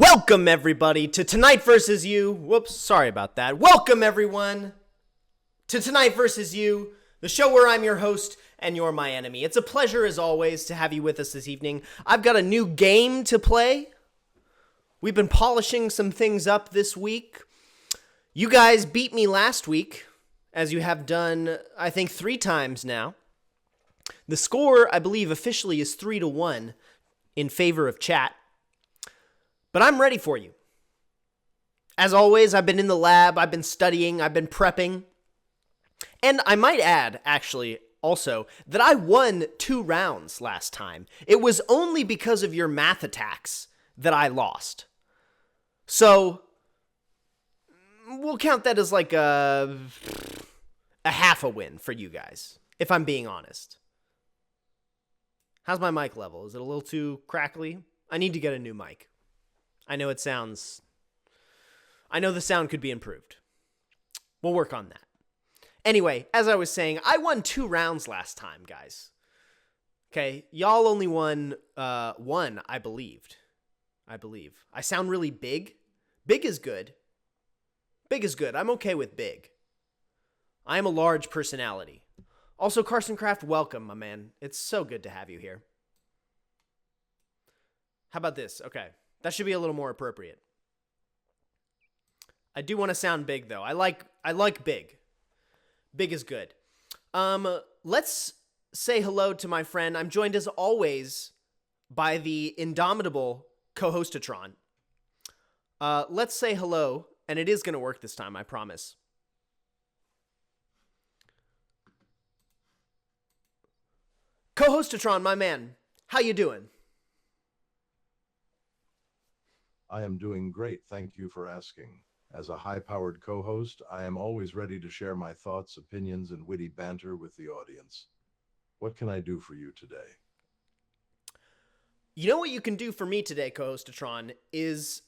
Welcome, everybody, to Tonight Versus You. Whoops, sorry about that. Welcome, everyone, to Tonight Versus You, the show where I'm your host and you're my enemy. It's a pleasure, as always, to have you with us this evening. I've got a new game to play. We've been polishing some things up this week. You guys beat me last week, as you have done, I think, 3 times now. The score, I believe, officially is 3-1 in favor of chat. But I'm ready for you. As always, I've been in the lab, I've been studying, I've been prepping. And I might add, actually, also, that I won 2 rounds last time. It was only because of your math attacks that I lost. So, we'll count that as like a half a win for you guys, if I'm being honest. How's my mic level? Is it a little too crackly? I need to get a new mic. I know the sound could be improved. We'll work on that. Anyway, as I was saying, I won 2 rounds last time, guys. Okay, y'all only won 1, I believe. I sound really big. Big is good. Big is good. I'm okay with big. I am a large personality. Also, Carson Craft, welcome, my man. It's so good to have you here. How about this? Okay. That should be a little more appropriate. I do want to sound big, though. I like big. Big is good. Let's say hello to my friend. I'm joined, as always, by the indomitable co-hostatron. Let's say hello, and it is going to work this time, I promise. Co-hostatron, my man, how you doing? I am doing great, thank you for asking. As a high-powered co-host, I am always ready to share my thoughts, opinions, and witty banter with the audience. What can I do for you today? You know what you can do for me today, co-hostatron, is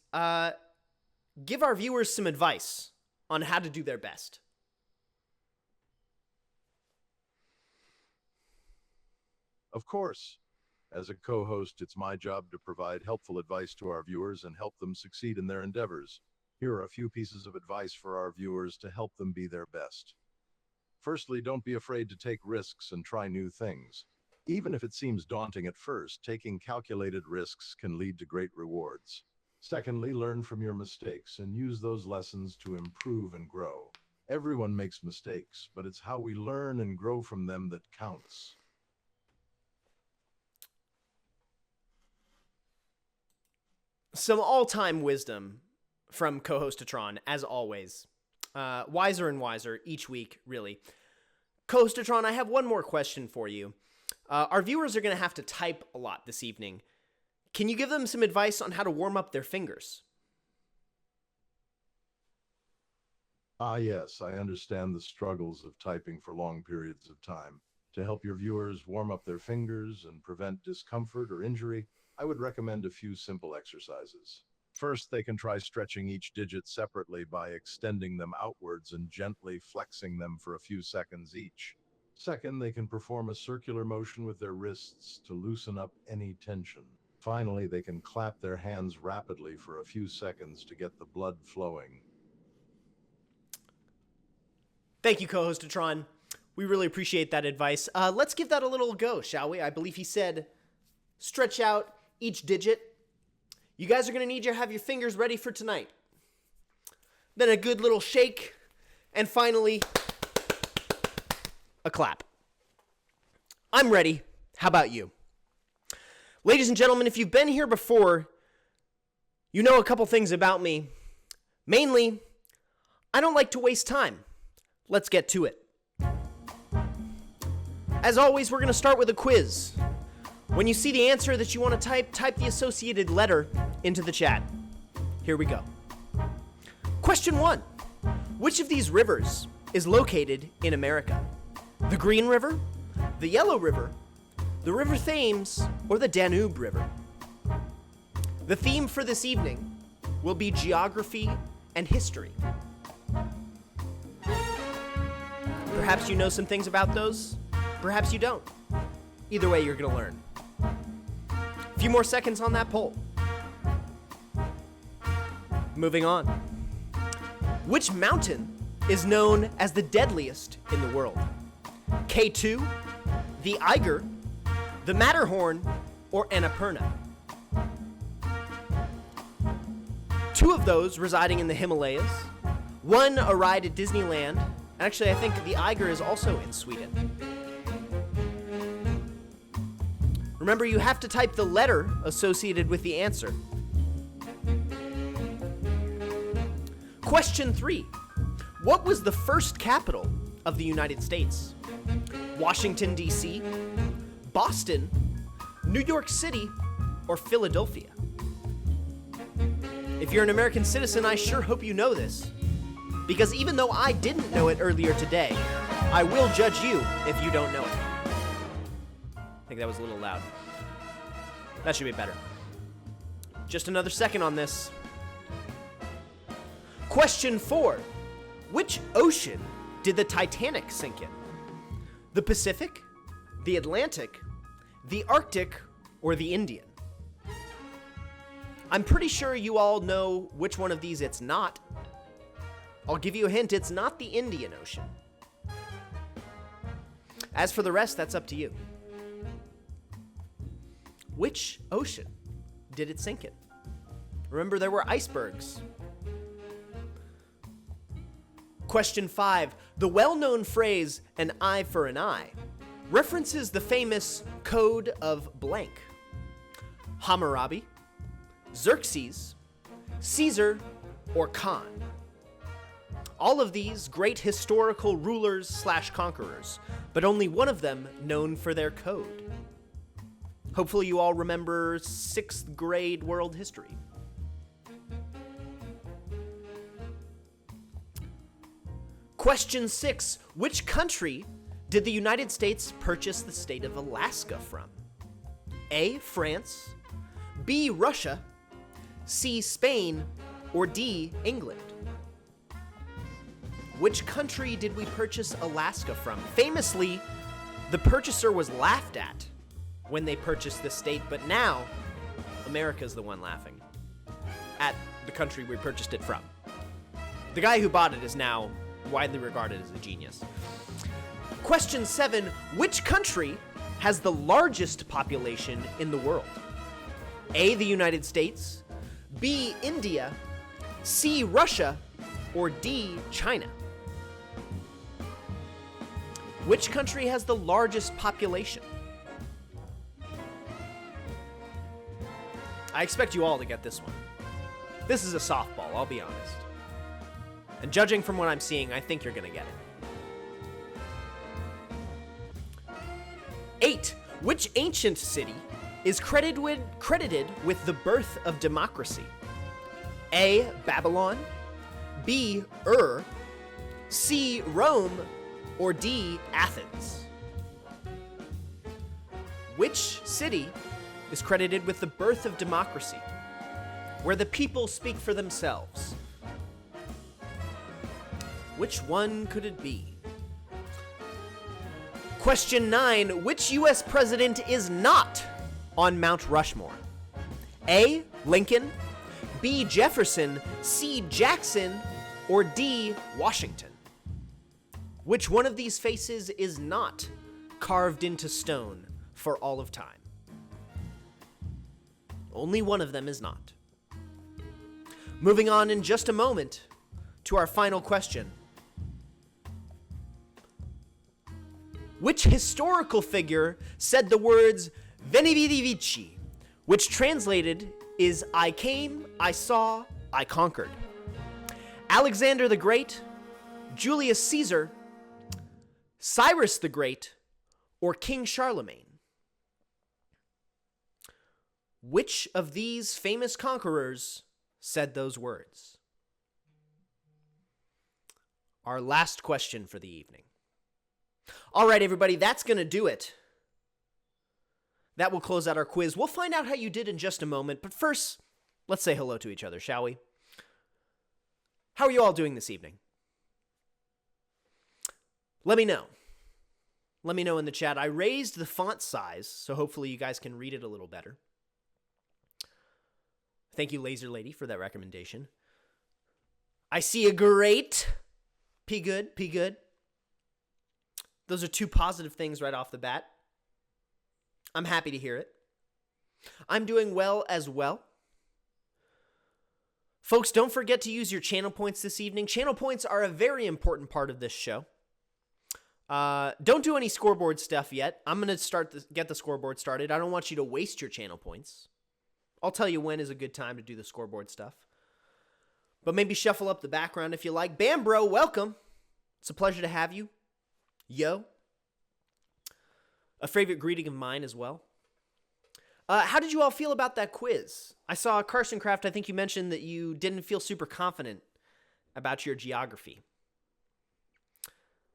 give our viewers some advice on how to do their best. Of course. As a co-host, it's my job to provide helpful advice to our viewers and help them succeed in their endeavors. Here are a few pieces of advice for our viewers to help them be their best. Firstly, don't be afraid to take risks and try new things. Even if it seems daunting at first, taking calculated risks can lead to great rewards. Secondly, learn from your mistakes and use those lessons to improve and grow. Everyone makes mistakes, but it's how we learn and grow from them that counts. Some all-time wisdom from co-hostatron, as always. Wiser and wiser each week, really. Co-hostatron, I have one more question for you. Our viewers are going to have to type a lot this evening. Can you give them some advice on how to warm up their fingers? Yes, I understand the struggles of typing for long periods of time. To help your viewers warm up their fingers and prevent discomfort or injury, I would recommend a few simple exercises. First, they can try stretching each digit separately by extending them outwards and gently flexing them for a few seconds each. Second, they can perform a circular motion with their wrists to loosen up any tension. Finally, they can clap their hands rapidly for a few seconds to get the blood flowing. Thank you, co-hostatron. We really appreciate that advice. Let's give that a little go, shall we? I believe he said stretch out each digit. You guys are going to need to have your fingers ready for tonight. Then a good little shake. And finally, a clap. I'm ready. How about you? Ladies and gentlemen, if you've been here before, you know a couple things about me. Mainly, I don't like to waste time. Let's get to it. As always, we're going to start with a quiz. When you see the answer that you want to type the associated letter into the chat. Here we go. Question 1. Which of these rivers is located in America? The Green River, the Yellow River, the River Thames, or the Danube River? The theme for this evening will be geography and history. Perhaps you know some things about those. Perhaps you don't. Either way, you're going to learn. A few more seconds on that poll. Moving on. Which mountain is known as the deadliest in the world? K2, the Eiger, the Matterhorn, or Annapurna? Two of those residing in the Himalayas, one a ride at Disneyland, and actually I think the Eiger is also in Sweden. Remember, you have to type the letter associated with the answer. Question 3. What was the first capital of the United States? Washington, D.C., Boston, New York City, or Philadelphia? If you're an American citizen, I sure hope you know this, because even though I didn't know it earlier today, I will judge you if you don't know it. I think that was a little loud. That should be better. Just another second on this. Question 4. Which ocean did the Titanic sink in? The Pacific, the Atlantic, the Arctic, or the Indian? I'm pretty sure you all know which one of these it's not. I'll give you a hint, it's not the Indian Ocean. As for the rest, that's up to you. Which ocean did it sink in? Remember, there were icebergs. Question 5. The well-known phrase, an eye for an eye, references the famous Code of Blank. Hammurabi, Xerxes, Caesar, or Khan? All of these great historical rulers/conquerors, but only one of them known for their code. Hopefully you all remember 6th grade world history. Question 6. Which country did the United States purchase the state of Alaska from? A, France, B, Russia, C, Spain, or D, England? Which country did we purchase Alaska from? Famously, the purchaser was laughed at when they purchased this state, but now America's the one laughing at the country we purchased it from. The guy who bought it is now widely regarded as a genius. Question 7. Which country has the largest population in the world? A, the United States, B, India, C, Russia, or D, China? Which country has the largest population? I expect you all to get this one. This is a softball, I'll be honest. And judging from what I'm seeing, I think you're gonna get it. 8. Which ancient city is credited with the birth of democracy? A, Babylon, B, Ur, C, Rome, or D, Athens? Which city is credited with the birth of democracy, where the people speak for themselves? Which one could it be? Question 9. Which U.S. president is not on Mount Rushmore? A, Lincoln, B, Jefferson, C, Jackson, or D, Washington? Which one of these faces is not carved into stone for all of time? Only one of them is not. Moving on in just a moment to our final question. Which historical figure said the words Veni Vidi Vici, which translated is I came, I saw, I conquered? Alexander the Great, Julius Caesar, Cyrus the Great, or King Charlemagne? Which of these famous conquerors said those words? Our last question for the evening. All right, everybody, that's going to do it. That will close out our quiz. We'll find out how you did in just a moment, but first, let's say hello to each other, shall we? How are you all doing this evening? Let me know. Let me know in the chat. I raised the font size, so hopefully you guys can read it a little better. Thank you, Laser Lady, for that recommendation. I see a great. P good, P good. Those are two positive things right off the bat. I'm happy to hear it. I'm doing well as well. Folks, don't forget to use your channel points this evening. Channel points are a very important part of this show. Don't do any scoreboard stuff yet. I'm going to get the scoreboard started. I don't want you to waste your channel points. I'll tell you when is a good time to do the scoreboard stuff. But maybe shuffle up the background if you like. Bam, bro, welcome. It's a pleasure to have you. Yo. A favorite greeting of mine as well. How did you all feel about that quiz? I saw Carson Craft, I think you mentioned that you didn't feel super confident about your geography.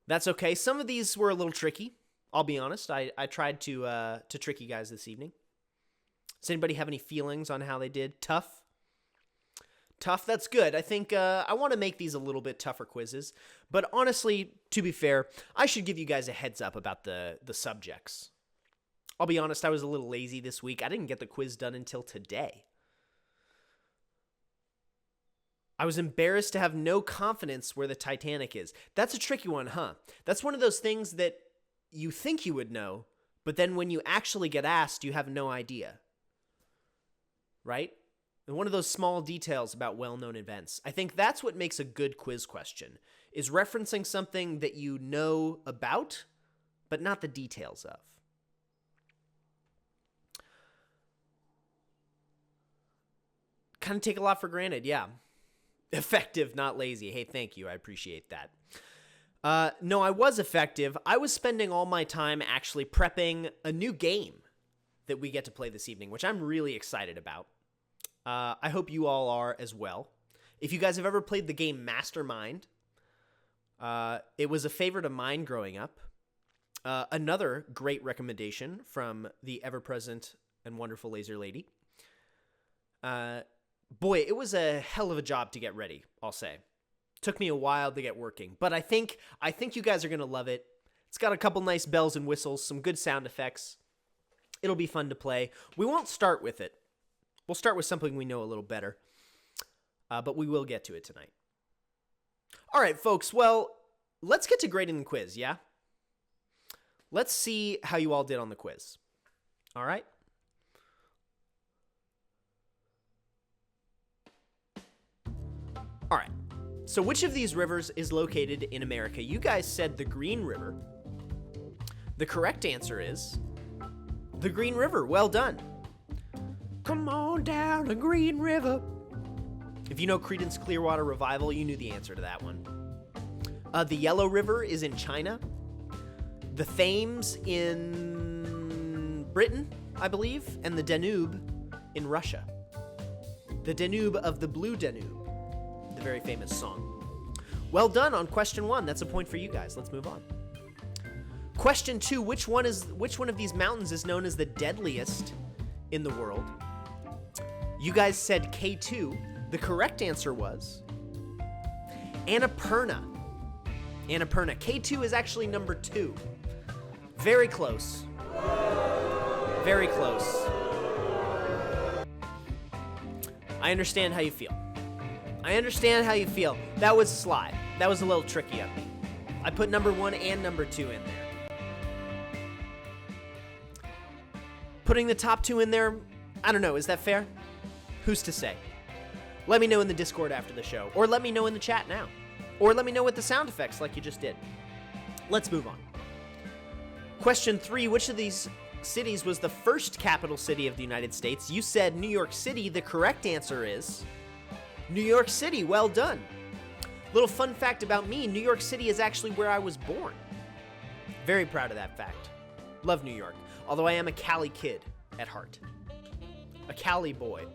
That's okay. Some of these were a little tricky. I'll be honest. I tried to trick you guys this evening. Does anybody have any feelings on how they did? Tough? Tough, that's good. I think I want to make these a little bit tougher quizzes. But honestly, to be fair, I should give you guys a heads up about the subjects. I'll be honest, I was a little lazy this week. I didn't get the quiz done until today. I was embarrassed to have no confidence where the Titanic is. That's a tricky one, huh? That's one of those things that you think you would know, but then when you actually get asked, you have no idea. Right? And one of those small details about well-known events. I think that's what makes a good quiz question, is referencing something that you know about, but not the details of. Kind of take a lot for granted, yeah. Effective, not lazy. Hey, thank you. I appreciate that. No, I was effective. I was spending all my time actually prepping a new game that we get to play this evening, which I'm really excited about. I hope you all are as well. If you guys have ever played the game Mastermind, it was a favorite of mine growing up. Another great recommendation from the ever-present and wonderful Laser Lady. Boy, it was a hell of a job to get ready, I'll say. Took me a while to get working, but I think you guys are going to love it. It's got a couple nice bells and whistles, some good sound effects. It'll be fun to play. We won't start with it. We'll start with something we know a little better, but we will get to it tonight. All right, folks, well, let's get to grading the quiz, yeah? Let's see how you all did on the quiz. All right? All right, so which of these rivers is located in America? You guys said the Green River. The correct answer is the Green River. Well done. Come on down the Green River. If you know Creedence Clearwater Revival, you knew the answer to that one. The Yellow River is in China. The Thames in Britain, I believe, and the Danube in Russia. The Danube of the Blue Danube. The very famous song. Well done on question 1. That's a point for you guys. Let's move on. Question 2, which one of these mountains is known as the deadliest in the world? You guys said K2. The correct answer was Annapurna. Annapurna. K2 is actually number 2. Very close. Very close. I understand how you feel. That was sly. That was a little tricky of me. I put number 1 and number 2 in there. Putting the top 2 in there, I don't know, is that fair? Who's to say? Let me know in the Discord after the show, or let me know in the chat now, or let me know with the sound effects like you just did. Let's move on. Question 3, which of these cities was the first capital city of the United States? You said New York City. The correct answer is New York City. Well done. Little fun fact about me, New York City is actually where I was born. Very proud of that fact. Love New York, although I am a Cali kid at heart. A Cali boy,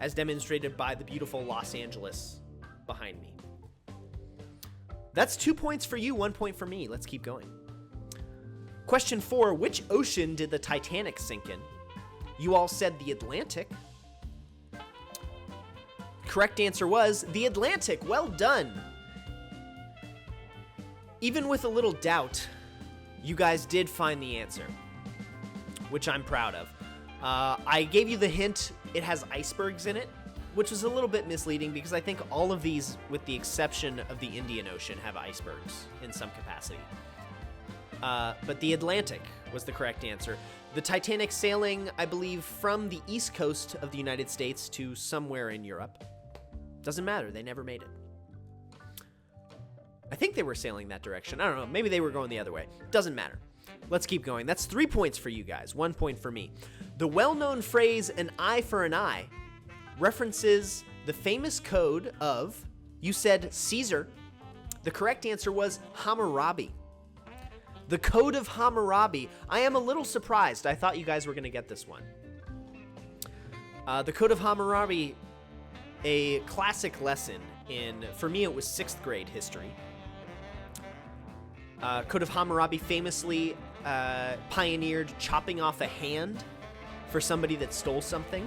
as demonstrated by the beautiful Los Angeles behind me. That's 2 points for you, 1 point for me. Let's keep going. Question 4, which ocean did the Titanic sink in? You all said the Atlantic. Correct answer was the Atlantic. Well done. Even with a little doubt, you guys did find the answer, which I'm proud of. I gave you the hint, it has icebergs in it, which was a little bit misleading because I think all of these, with the exception of the Indian Ocean, have icebergs in some capacity. But the Atlantic was the correct answer. The Titanic sailing, I believe, from the east coast of the United States to somewhere in Europe. Doesn't matter, they never made it. I think they were sailing that direction. I don't know, maybe they were going the other way. Doesn't matter. Let's keep going. That's 3 points for you guys, 1 point for me. The well-known phrase, an eye for an eye, references the famous code of, you said Caesar. The correct answer was Hammurabi. The Code of Hammurabi. I am a little surprised. I thought you guys were going to get this one. The Code of Hammurabi, a classic lesson in, for me, it was 6th grade history. Code of Hammurabi famously pioneered chopping off a hand for somebody that stole something.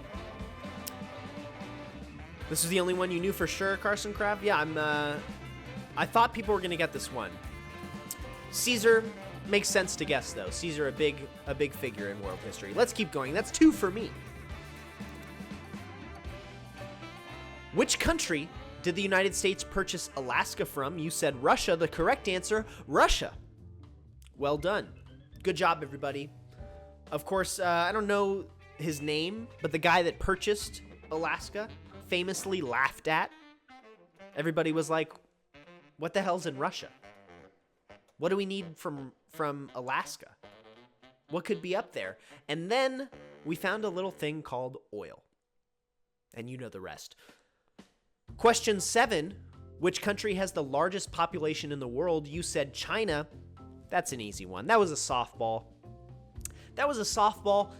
This is the only one you knew for sure, Carson Craft? Yeah, I thought people were going to get this one. Caesar makes sense to guess, though. Caesar, a big figure in world history. Let's keep going. That's 2 for me. Which country did the United States purchase Alaska from? You said Russia. The correct answer, Russia. Well done. Good job, everybody. Of course, I don't know his name, but the guy that purchased Alaska famously laughed at. Everybody was like, what the hell's in Russia? What do we need from Alaska? What could be up there? And then we found a little thing called oil. And you know the rest. Question 7, which country has the largest population in the world? You said China. That's an easy one. That was a softball.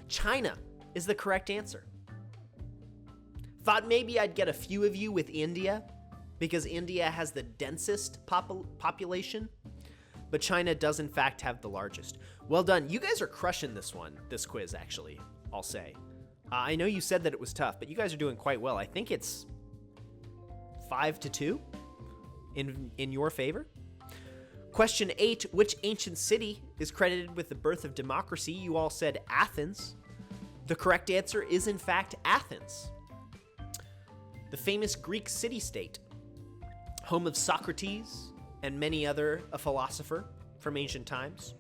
China is the correct answer. Thought maybe I'd get a few of you with India, because India has the densest population, but China does in fact have the largest. Well done. You guys are crushing this quiz, actually, I'll say. I know you said that it was tough, but you guys are doing quite well. I think it's 5-2 in your favor. Question 8, which ancient city is credited with the birth of democracy? You all said Athens. The correct answer is in fact Athens. The famous Greek city-state, home of Socrates and many other a philosopher from ancient times.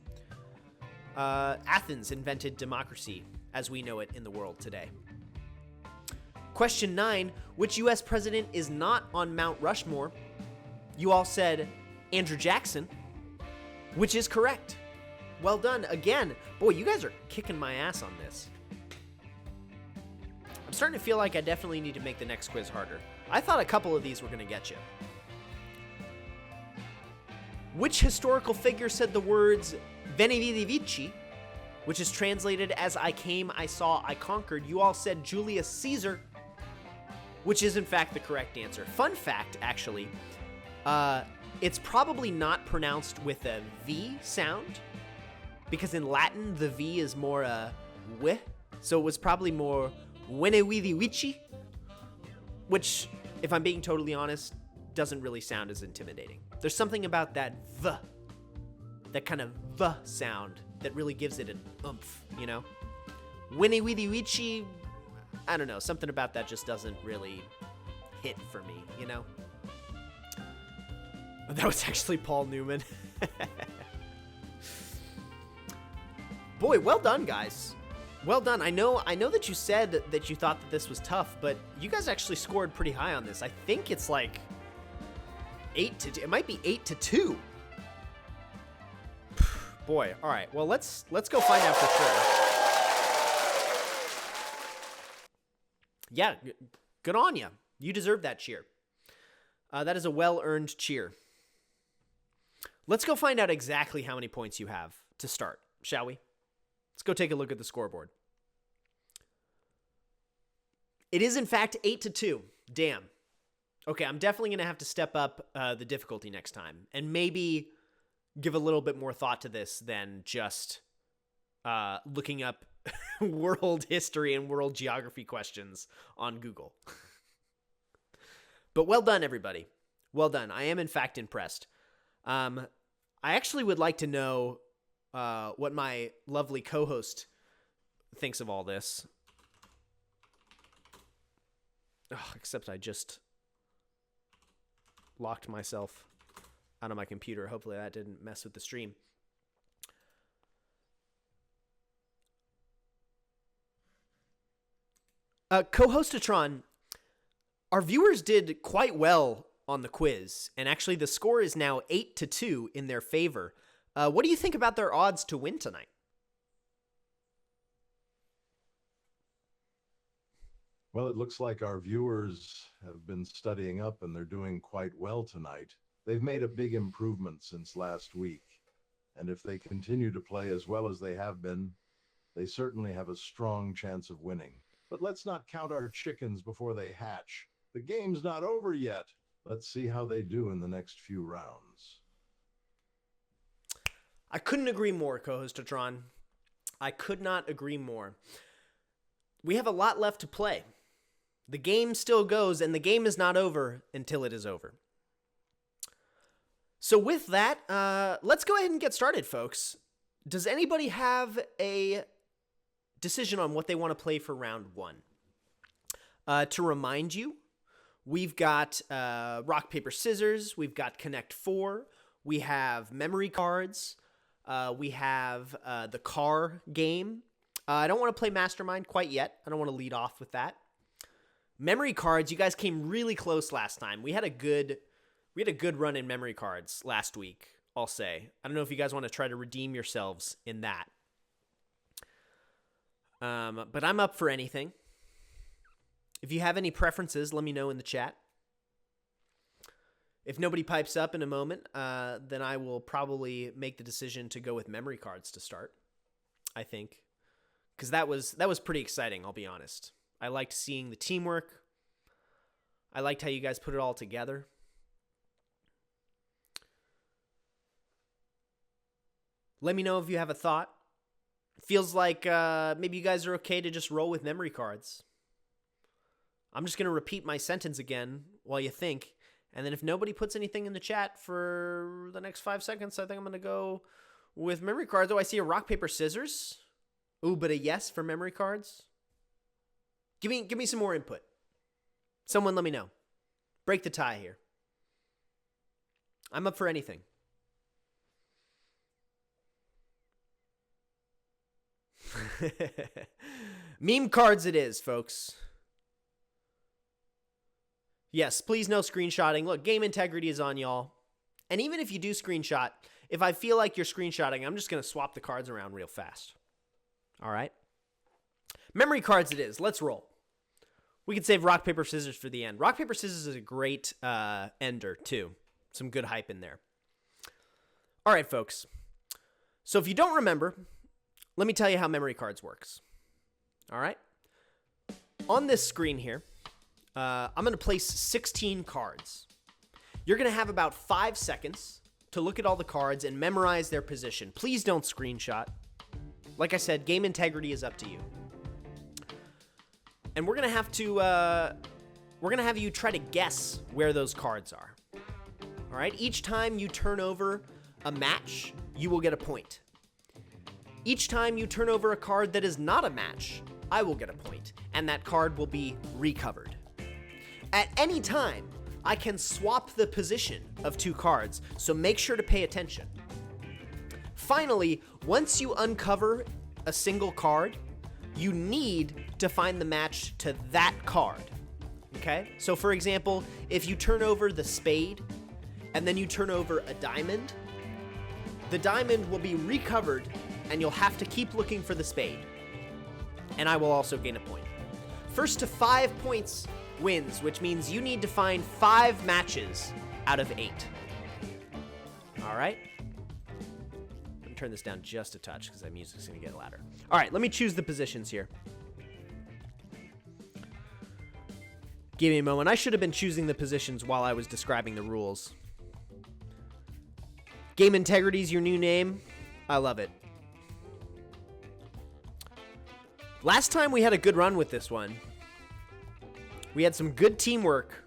Athens invented democracy as we know it in the world today. Question 9, which U.S. president is not on Mount Rushmore? You all said Andrew Jackson, which is correct. Well done. Again, boy, you guys are kicking my ass on this. I'm starting to feel like I definitely need to make the next quiz harder. I thought a couple of these were going to get you. Which historical figure said the words Veni Vidi Vici, which is translated as I came, I saw, I conquered? You all said Julius Caesar, which is in fact the correct answer. Fun fact, actually, it's probably not pronounced with a V sound, because in Latin, the V is more a W, so it was probably more Veni Vidi Vici, which, if I'm being totally honest, doesn't really sound as intimidating. There's something about that V, that kind of V sound, that really gives it an oomph, you know? Veni Vidi Vici, I don't know, something about that just doesn't really hit for me, you know? That was actually Paul Newman. Boy, well done, guys. Well done. I know that you said that you thought that this was tough, but you guys actually scored pretty high on this. I think it's like 8-2. It might be 8-2. Boy, all right. Well, let's go find out for sure. Yeah, good on you. You deserve that cheer. That is a well-earned cheer. Let's go find out exactly how many points you have to start, shall we? Let's go take a look at the scoreboard. It is, in fact, 8-2. Damn. Okay, I'm definitely going to have to step up the difficulty next time and maybe give a little bit more thought to this than just looking up world history and world geography questions on Google. But well done, everybody. Well done. I am, in fact, impressed. I actually would like to know what my lovely co-host thinks of all this. Ugh, except I just locked myself out of my computer. Hopefully that didn't mess with the stream. Co-hostatron, our viewers did quite well on the quiz, and actually the score is now 8-2 in their favor. What do you think about their odds to win tonight? Well, it looks like our viewers have been studying up and they're doing quite well tonight. They've made a big improvement since last week. And if they continue to play as well as they have been, they certainly have a strong chance of winning. But let's not count our chickens before they hatch. The game's not over yet. Let's see how they do in the next few rounds. I couldn't agree more, Co-hostatron. I could not agree more. We have a lot left to play. The game still goes, and the game is not over until it is over. So with that, let's go ahead and get started, folks. Does anybody have a decision on what they want to play for round one? To remind you, we've got rock, paper, scissors. We've got Connect 4. We have memory cards. We have the car game. I don't want to play Mastermind quite yet. I don't want to lead off with that. Memory cards, you guys came really close last time. We had a good run in memory cards last week, I'll say. I don't know if you guys want to try to redeem yourselves in that. But I'm up for anything. If you have any preferences, let me know in the chat. If nobody pipes up in a moment, then I will probably make the decision to go with memory cards to start, I think. Because that was pretty exciting, I'll be honest. I liked seeing the teamwork. I liked how you guys put it all together. Let me know if you have a thought. Feels like maybe you guys are okay to just roll with memory cards. I'm just going to repeat my sentence again while you think. And then if nobody puts anything in the chat for the next 5 seconds, I think I'm going to go with memory cards. Oh, I see a rock, paper, scissors. Ooh, but a yes for memory cards? Give me some more input. Someone let me know. Break the tie here. I'm up for anything. Meme cards it is, folks. Yes, please no screenshotting. Look, game integrity is on y'all. And even if you do screenshot, if I feel like you're screenshotting, I'm just going to swap the cards around real fast. All right? Memory cards it is. Let's roll. We can save rock, paper, scissors for the end. Rock, paper, scissors is a great ender, too. Some good hype in there. All right, folks. So if you don't remember, let me tell you how memory cards works. All right? On this screen here, I'm going to place 16 cards. You're going to have about 5 seconds to look at all the cards and memorize their position. Please don't screenshot. Like I said, game integrity is up to you. And we're going to have you try to guess where those cards are. All right? Each time you turn over a match, you will get a point. Each time you turn over a card that is not a match, I will get a point, and that card will be recovered. At any time, I can swap the position of 2 cards, so make sure to pay attention. Finally, once you uncover a single card, you need to find the match to that card. Okay? So for example, if you turn over the spade, and then you turn over a diamond, the diamond will be recovered, and you'll have to keep looking for the spade. And I will also gain a point. First to 5 points wins, which means you need to find 5 matches out of 8. All right? Let me turn this down just a touch because that music's going to get louder. All right, let me choose the positions here. Give me a moment. I should have been choosing the positions while I was describing the rules. Game integrity is your new name. I love it. Last time we had a good run with this one. We had some good teamwork.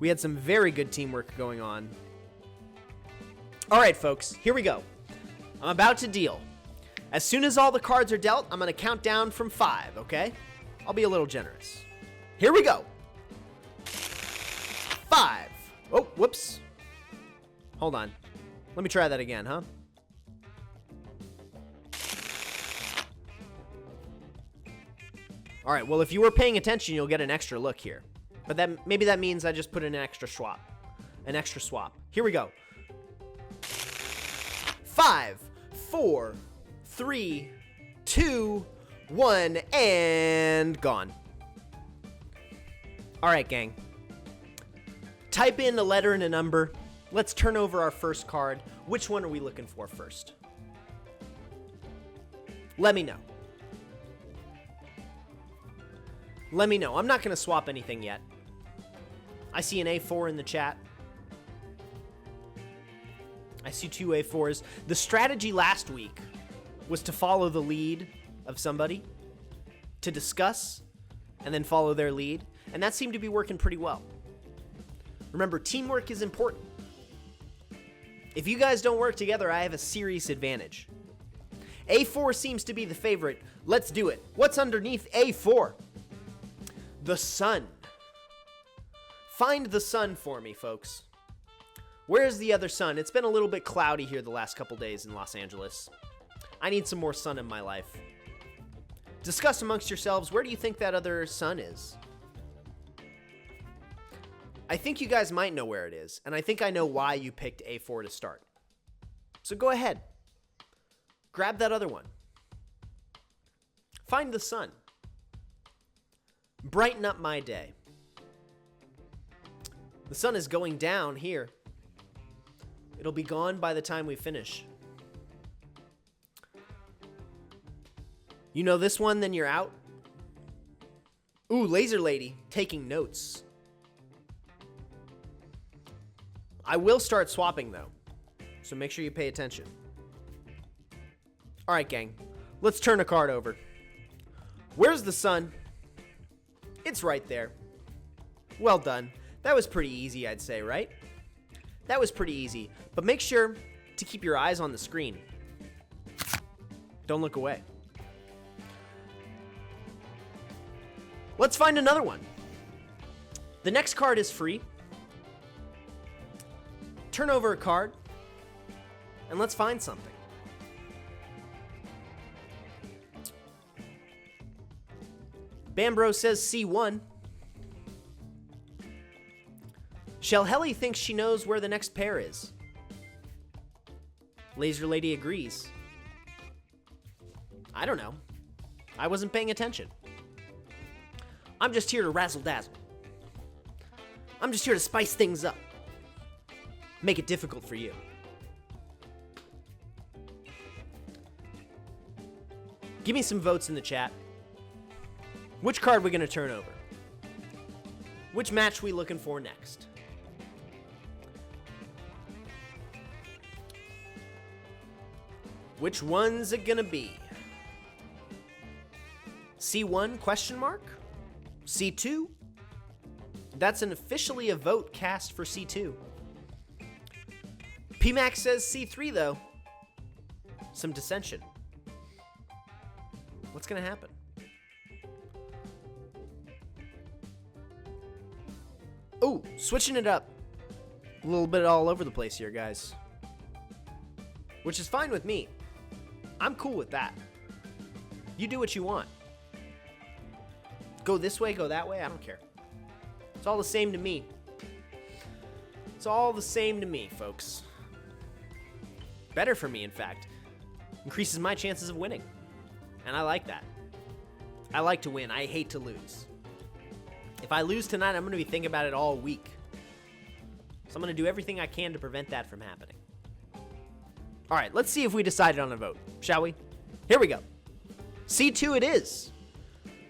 We had some very good teamwork going on. All right, folks, here we go. I'm about to deal. As soon as all the cards are dealt, I'm going to count down from 5, okay? I'll be a little generous. Here we go. 5. Oh, whoops. Hold on. Let me try that again, huh? All right, well, if you were paying attention, you'll get an extra look here. But maybe that means I just put in an extra swap. Here we go. 5, 4, 3, 2, 1, and gone. All right, gang. Type in a letter and a number. Let's turn over our first card. Which one are we looking for first? Let me know. Let me know. I'm not going to swap anything yet. I see an A4 in the chat. I see 2 A4s. The strategy last week was to follow the lead of somebody, to discuss, and then follow their lead. And that seemed to be working pretty well. Remember, teamwork is important. If you guys don't work together, I have a serious advantage. A4 seems to be the favorite. Let's do it. What's underneath A4? The sun. Find the sun for me, folks. Where's the other sun? It's been a little bit cloudy here the last couple days in Los Angeles. I need some more sun in my life. Discuss amongst yourselves, where do you think that other sun is? I think you guys might know where it is, and I think I know why you picked A4 to start. So go ahead. Grab that other one. Find the sun. Brighten up my day. The sun is going down here. It'll be gone by the time we finish. You know this one, then you're out? Ooh, Laser Lady, taking notes. I will start swapping, though, so make sure you pay attention. All right, gang, let's turn a card over. Where's the sun? It's right there. Well done. That was pretty easy, I'd say, right? That was pretty easy, but make sure to keep your eyes on the screen. Don't look away. Let's find another one. The next card is free. Turn over a card, and let's find something. Bambro says C1. Shelhelly thinks she knows where the next pair is. Laser Lady agrees. I don't know. I wasn't paying attention. I'm just here to razzle dazzle. I'm just here to spice things up. Make it difficult for you. Give me some votes in the chat. Which card are we going to turn over? Which match we looking for next? Which one's it going to be? C1 question mark? C2? That's officially a vote cast for C2. PMAX says C3 though. Some dissension. What's going to happen? Ooh, switching it up. A little bit all over the place here, guys. Which is fine with me. I'm cool with that. You do what you want. Go this way, go that way, I don't care. It's all the same to me. It's all the same to me, folks. Better for me, in fact. Increases my chances of winning. And I like that. I like to win. I hate to lose. If I lose tonight, I'm going to be thinking about it all week. So I'm going to do everything I can to prevent that from happening. All right, let's see if we decided on a vote, shall we? Here we go. C2 it is.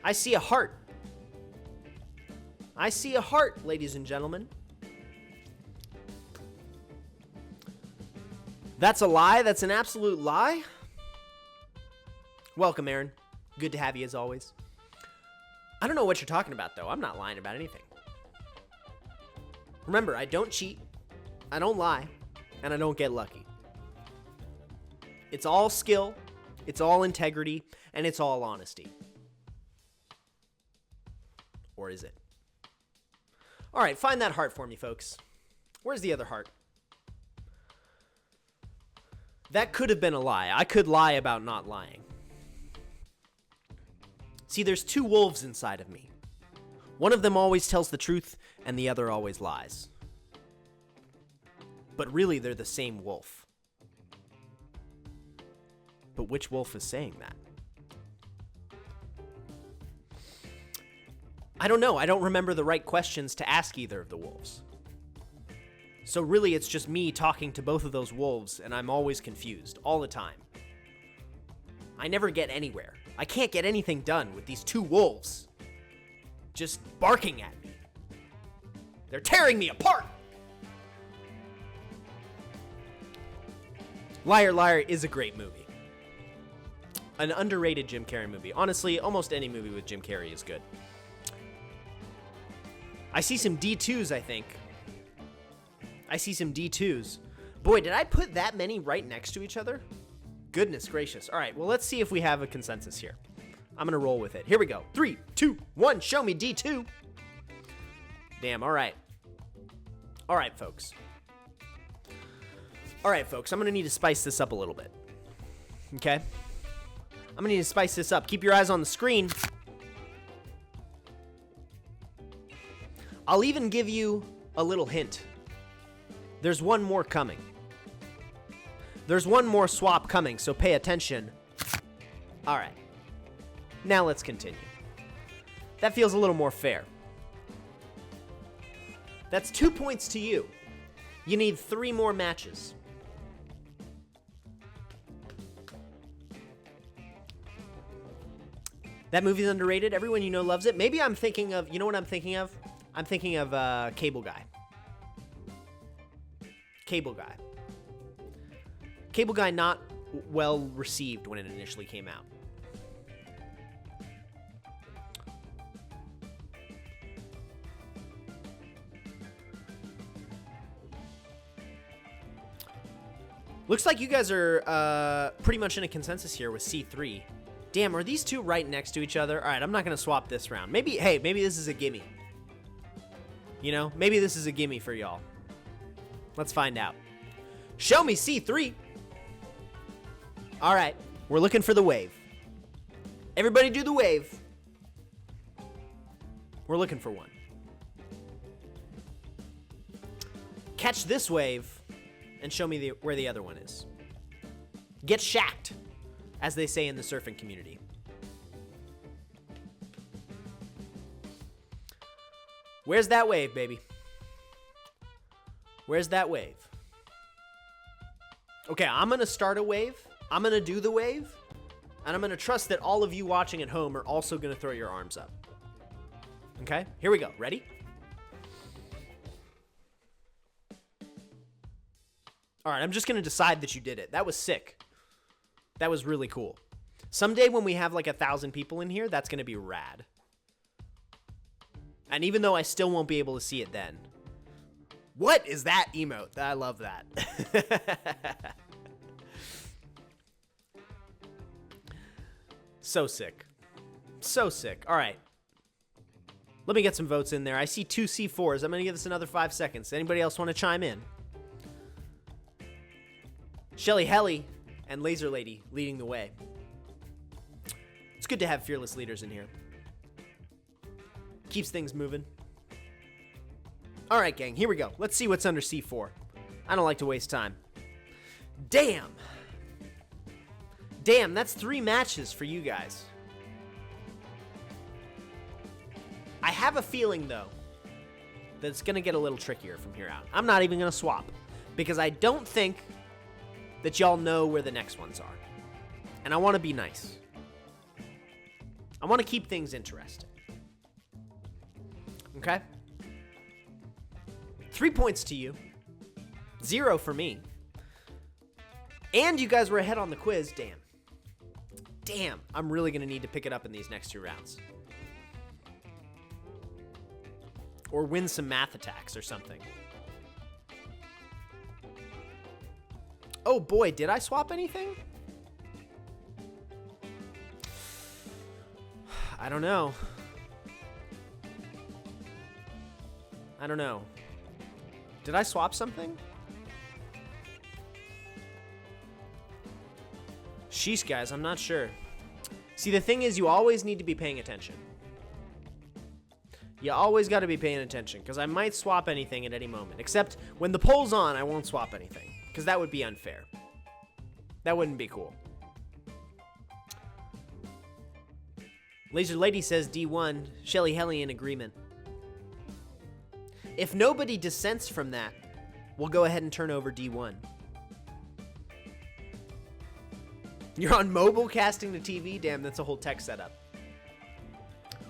I see a heart. I see a heart, ladies and gentlemen. That's a lie. That's an absolute lie. Welcome, Aaron. Good to have you as always. I don't know what you're talking about, though. I'm not lying about anything. Remember, I don't cheat, I don't lie, and I don't get lucky. It's all skill, it's all integrity, and it's all honesty. Or is it? All right, find that heart for me, folks. Where's the other heart? That could have been a lie. I could lie about not lying. See, there's two wolves inside of me. One of them always tells the truth, and the other always lies. But really, they're the same wolf. But which wolf is saying that? I don't know. I don't remember the right questions to ask either of the wolves. So really, it's just me talking to both of those wolves, and I'm always confused, all the time. I never get anywhere. I can't get anything done with these two wolves just barking at me. They're tearing me apart. Liar Liar is a great movie. An underrated Jim Carrey movie. Honestly, almost any movie with Jim Carrey is good. I see some D2s, I think. I see some D2s. Boy, did I put that many right next to each other? Goodness gracious. All right, well, let's see if we have a consensus here. I'm going to roll with it. Here we go. 3, 2, 1, show me D2. Damn, all right. All right, folks. All right, folks, I'm going to need to spice this up a little bit. Okay? I'm going to need to spice this up. Keep your eyes on the screen. I'll even give you a little hint. There's one more coming. There's one more swap coming, so pay attention. All right. Now let's continue. That feels a little more fair. That's 2 points to you. You need 3 more matches. That movie's underrated. Everyone you know loves it. Maybe I'm thinking of, you know what I'm thinking of? I'm thinking of Cable Guy. Cable Guy. Cable Guy not well received when it initially came out. Looks like you guys are pretty much in a consensus here with C3. Damn, are these two right next to each other? All right, I'm not going to swap this round. Maybe this is a gimme. You know, maybe this is a gimme for y'all. Let's find out. Show me C3. All right, we're looking for the wave. Everybody do the wave. We're looking for one. Catch this wave and show me where the other one is. Get shacked, as they say in the surfing community. Where's that wave, baby? Where's that wave? Okay, I'm going to start a wave. I'm going to do the wave. And I'm going to trust that all of you watching at home are also going to throw your arms up. Okay, here we go. Ready? All right, I'm just going to decide that you did it. That was sick. That was really cool. Someday when we have like 1,000 people in here, that's going to be rad. And even though I still won't be able to see it then. What is that emote? I love that. So sick. So sick. All right. Let me get some votes in there. I see 2 C4s. I'm going to give this another 5 seconds. Anybody else want to chime in? Shelly Helly and Laser Lady leading the way. It's good to have fearless leaders in here. Keeps things moving. All right, gang, here we go. Let's see what's under C4. I don't like to waste time. Damn. Damn, that's 3 matches for you guys. I have a feeling, though, that it's going to get a little trickier from here out. I'm not even going to swap, because I don't think that y'all know where the next ones are. And I want to be nice. I want to keep things interesting. Okay? 3 points to you. 0 for me. And you guys were ahead on the quiz. Damn. Damn. I'm really going to need to pick it up in these next 2 rounds. Or win some math attacks or something. Oh boy, did I swap anything? I don't know. I don't know. Did I swap something? Sheesh, guys, I'm not sure. See, the thing is, you always need to be paying attention. You always got to be paying attention, because I might swap anything at any moment. Except when the poll's on, I won't swap anything, because that would be unfair. That wouldn't be cool. Laser Lady says D1. Shelly Helly in agreement. If nobody dissents from that, we'll go ahead and turn over D1. You're on mobile casting to TV? Damn, that's a whole tech setup.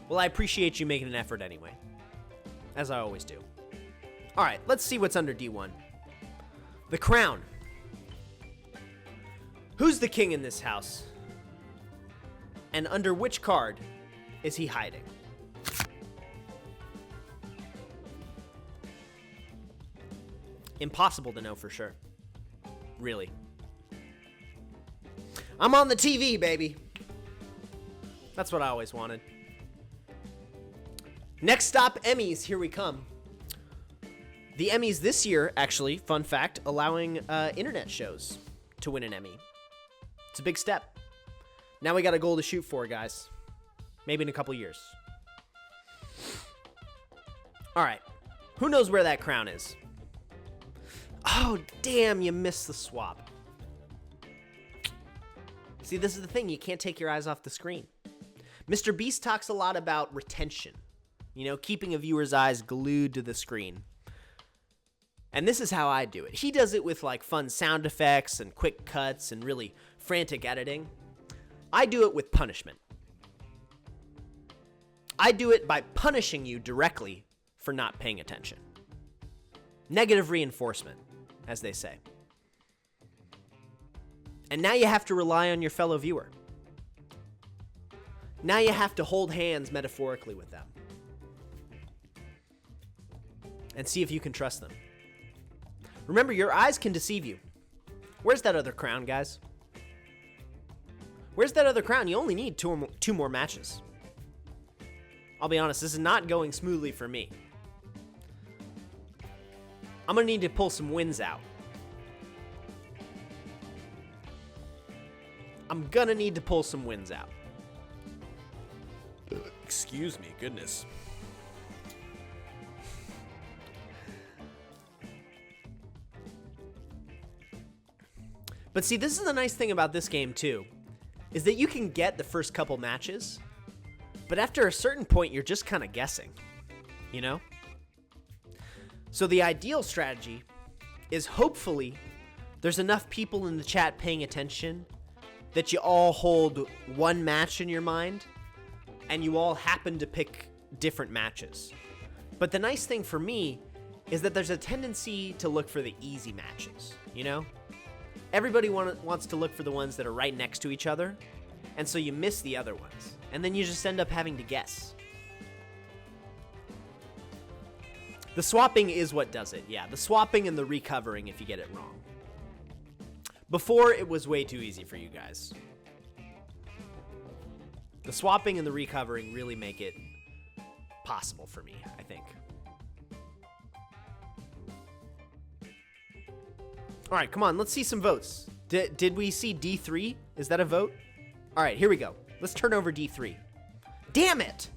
Well, I appreciate you making an effort anyway. As I always do. Alright, let's see what's under D1. The Crown. Who's the king in this house? And under which card is he hiding? Impossible to know for sure. Really. I'm on the TV, baby. That's what I always wanted. Next stop, Emmys. Here we come. The Emmys this year, actually, fun fact, allowing internet shows to win an Emmy. It's a big step. Now we got a goal to shoot for, guys. Maybe in a couple years. All right. Who knows where that crown is? Oh, damn, you missed the swap. See, this is the thing. You can't take your eyes off the screen. Mr. Beast talks a lot about retention. You know, keeping a viewer's eyes glued to the screen. And this is how I do it. He does it with, like, fun sound effects and quick cuts and really frantic editing. I do it with punishment. I do it by punishing you directly for not paying attention. Negative reinforcement, as they say. And now you have to rely on your fellow viewer. Now you have to hold hands metaphorically with them. And see if you can trust them. Remember, your eyes can deceive you. Where's that other crown, guys? Where's that other crown? You only need two more matches. I'll be honest, this is not going smoothly for me. I'm going to need to pull some wins out. I'm going to need to pull some wins out. Excuse me, goodness. But see, this is the nice thing about this game too, is that you can get the first couple matches, but after a certain point, you're just kind of guessing, you know? So the ideal strategy is hopefully there's enough people in the chat paying attention that you all hold one match in your mind and you all happen to pick different matches. But the nice thing for me is that there's a tendency to look for the easy matches, you know? Everybody wants to look for the ones that are right next to each other, and so you miss the other ones. And then you just end up having to guess. The swapping is what does it, yeah. The swapping and the recovering if you get it wrong. Before, it was way too easy for you guys. The swapping and the recovering really make it possible for me, I think. All right, come on, let's see some votes. Did we see D3? Is that a vote? All right, here we go. Let's turn over D3. Damn it!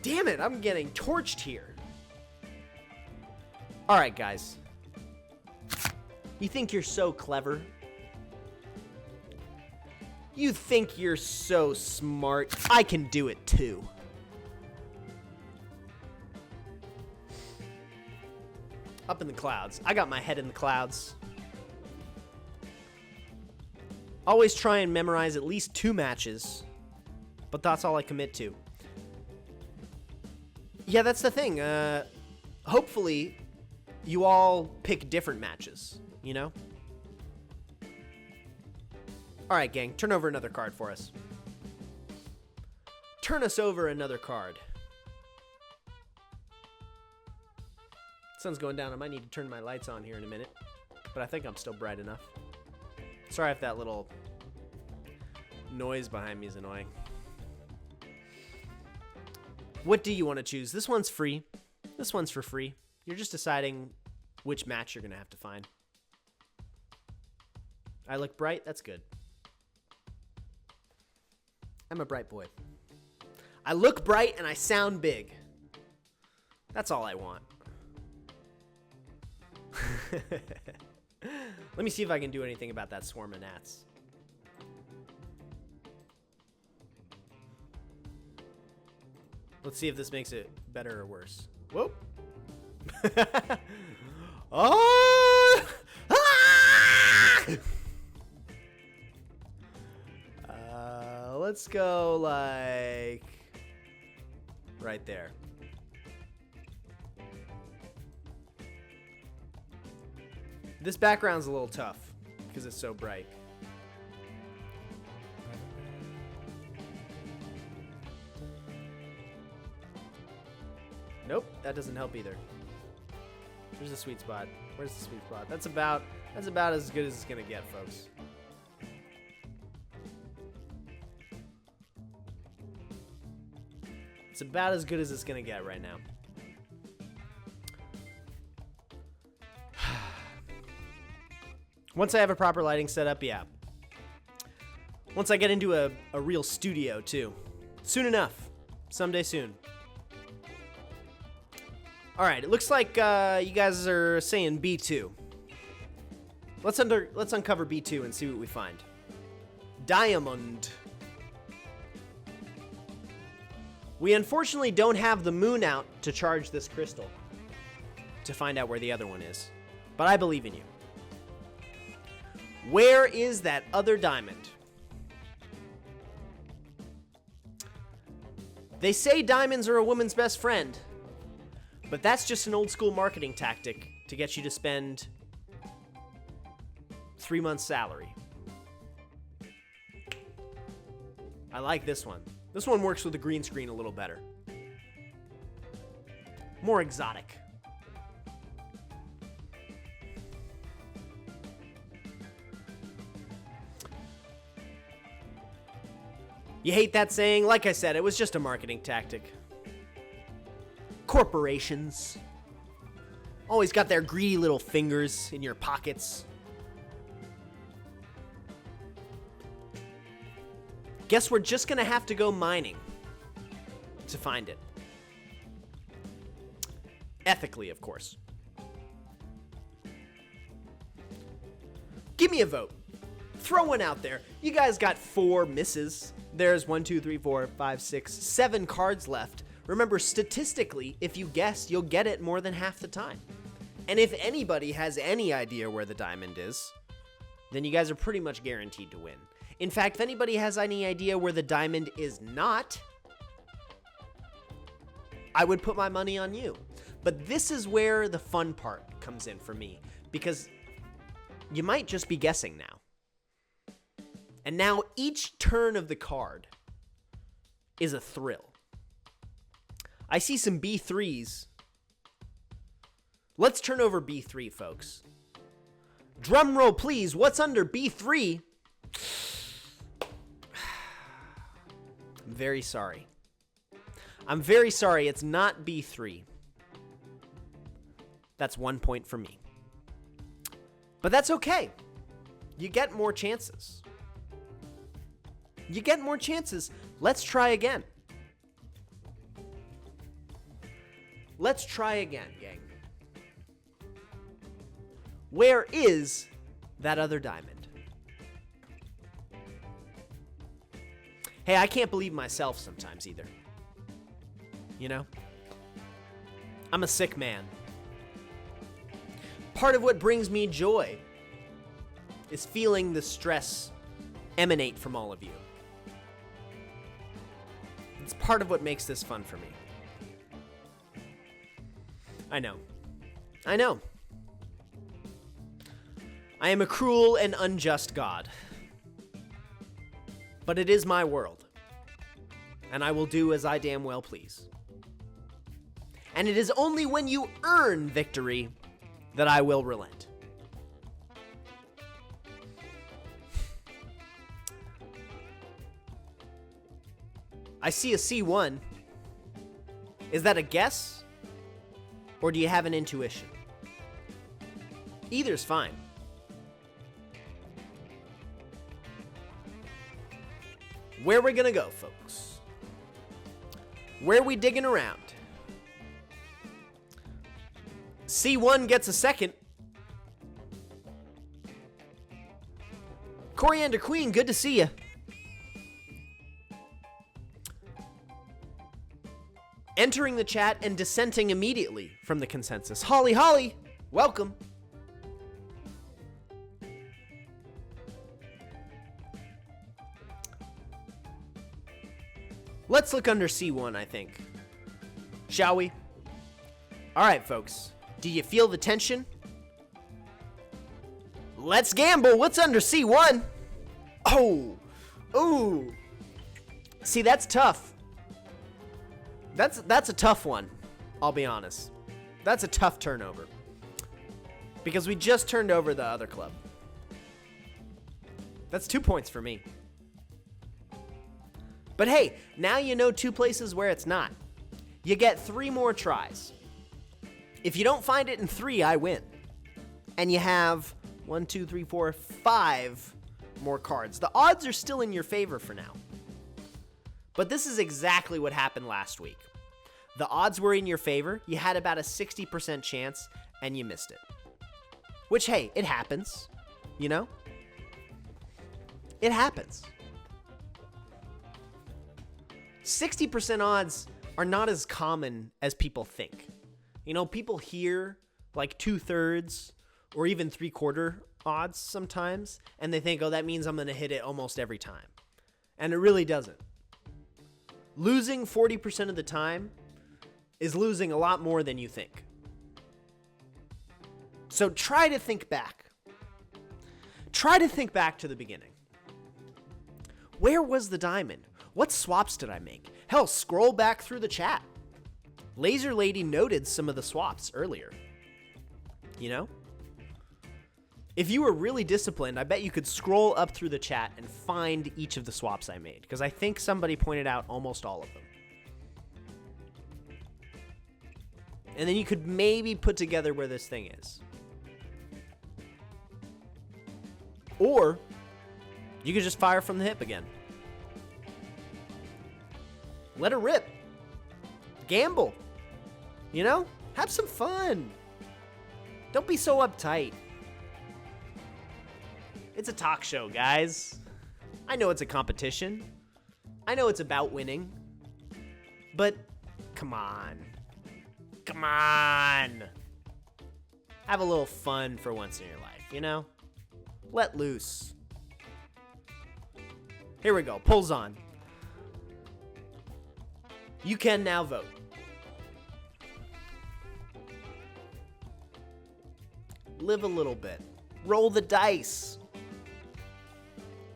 Damn it, I'm getting torched here. All right, guys. You think you're so clever? You think you're so smart? I can do it too. Up in the clouds. I got my head in the clouds. Always try and memorize at least 2 matches, but that's all I commit to. Yeah, that's the thing. Hopefully, you all pick different matches, you know? All right, gang, turn over another card for us. Turn us over another card. Sun's going down. I might need to turn my lights on here in a minute, but I think I'm still bright enough. Sorry if that little noise behind me is annoying. What do you want to choose? This one's free. This one's for free. You're just deciding which match you're going to have to find. I look bright? That's good. I'm a bright boy. I look bright and I sound big. That's all I want. Let me see if I can do anything about that swarm of gnats. Let's see if this makes it better or worse. Whoop. Oh! Let's go like right there. This background's a little tough because it's so bright. Nope, that doesn't help either. Where's the sweet spot? Where's the sweet spot? That's about as good as it's gonna get, folks. It's about as good as it's gonna get right now. Once I have a proper lighting setup, yeah. Once I get into a real studio, too. Soon enough. Someday soon. Alright, it looks like you guys are saying B2. Let's uncover B2 and see what we find. Diamond. We unfortunately don't have the moon out to charge this crystal to find out where the other one is. But I believe in you. Where is that other diamond? They say diamonds are a woman's best friend, but that's just an old school marketing tactic to get you to spend 3 months' salary. I like this one. This one works with the green screen a little better. More exotic. You hate that saying? Like I said, it was just a marketing tactic. Corporations always got their greedy little fingers in your pockets. Guess we're just gonna have to go mining to find it. Ethically, of course. Give me a vote. Throw one out there. You guys got 4 misses. There's 1, 2, 3, 4, 5, 6, 7 cards left. Remember, statistically, if you guess, you'll get it more than half the time. And if anybody has any idea where the diamond is, then you guys are pretty much guaranteed to win. In fact, if anybody has any idea where the diamond is not, I would put my money on you. But this is where the fun part comes in for me, because you might just be guessing now. And now each turn of the card is a thrill. I see some B3s. Let's turn over B3, folks. Drum roll, please. What's under B3? I'm very sorry. I'm very sorry. It's not B3. That's 1 point for me. But that's okay. You get more chances. You get more chances. Let's try again. Let's try again, gang. Where is that other diamond? Hey, I can't believe myself sometimes either. You know? I'm a sick man. Part of what brings me joy is feeling the stress emanate from all of you. It's part of what makes this fun for me. I know. I know. I am a cruel and unjust God. But it is my world. And I will do as I damn well please. And it is only when you earn victory that I will relent. I see a C1. Is that a guess? Or do you have an intuition? Either's fine. Where we gonna go, folks? Where we digging around? C1 gets a second. Coriander Queen, good to see you. Entering the chat and dissenting immediately from the consensus. Holly, welcome. Let's look under C1, I think. Shall we? All right, folks. Do you feel the tension? Let's gamble. What's under C1? Oh. Ooh. See, that's tough. That's a tough one. I'll be honest. That's a tough turnover. Because we just turned over the other club. That's 2 points for me. But hey, now you know 2 places where it's not. You get 3 more tries. If you don't find it in 3, I win. And you have 1, 2, 3, 4, 5 more cards. The odds are still in your favor for now. But this is exactly what happened last week. The odds were in your favor. You had about a 60% chance, and you missed it. Which, hey, it happens. You know? It happens. 60% odds are not as common as people think. You know, people hear like 2/3 or even 3/4 odds sometimes, and they think, oh, that means I'm going to hit it almost every time. And it really doesn't. Losing 40% of the time is losing a lot more than you think. So try to think back. Try to think back to the beginning. Where was the diamond? What swaps did I make? Hell, scroll back through the chat. Laser Lady noted some of the swaps earlier. You know? If you were really disciplined, I bet you could scroll up through the chat and find each of the swaps I made, because I think somebody pointed out almost all of them. And then you could maybe put together where this thing is. Or you could just fire from the hip again. Let her rip. Gamble. You know? Have some fun. Don't be so uptight. It's a talk show, guys. I know it's a competition. I know it's about winning. But come on. Come on. Have a little fun for once in your life, you know? Let loose. Here we go. Pulls on. You can now vote. Live a little bit. Roll the dice.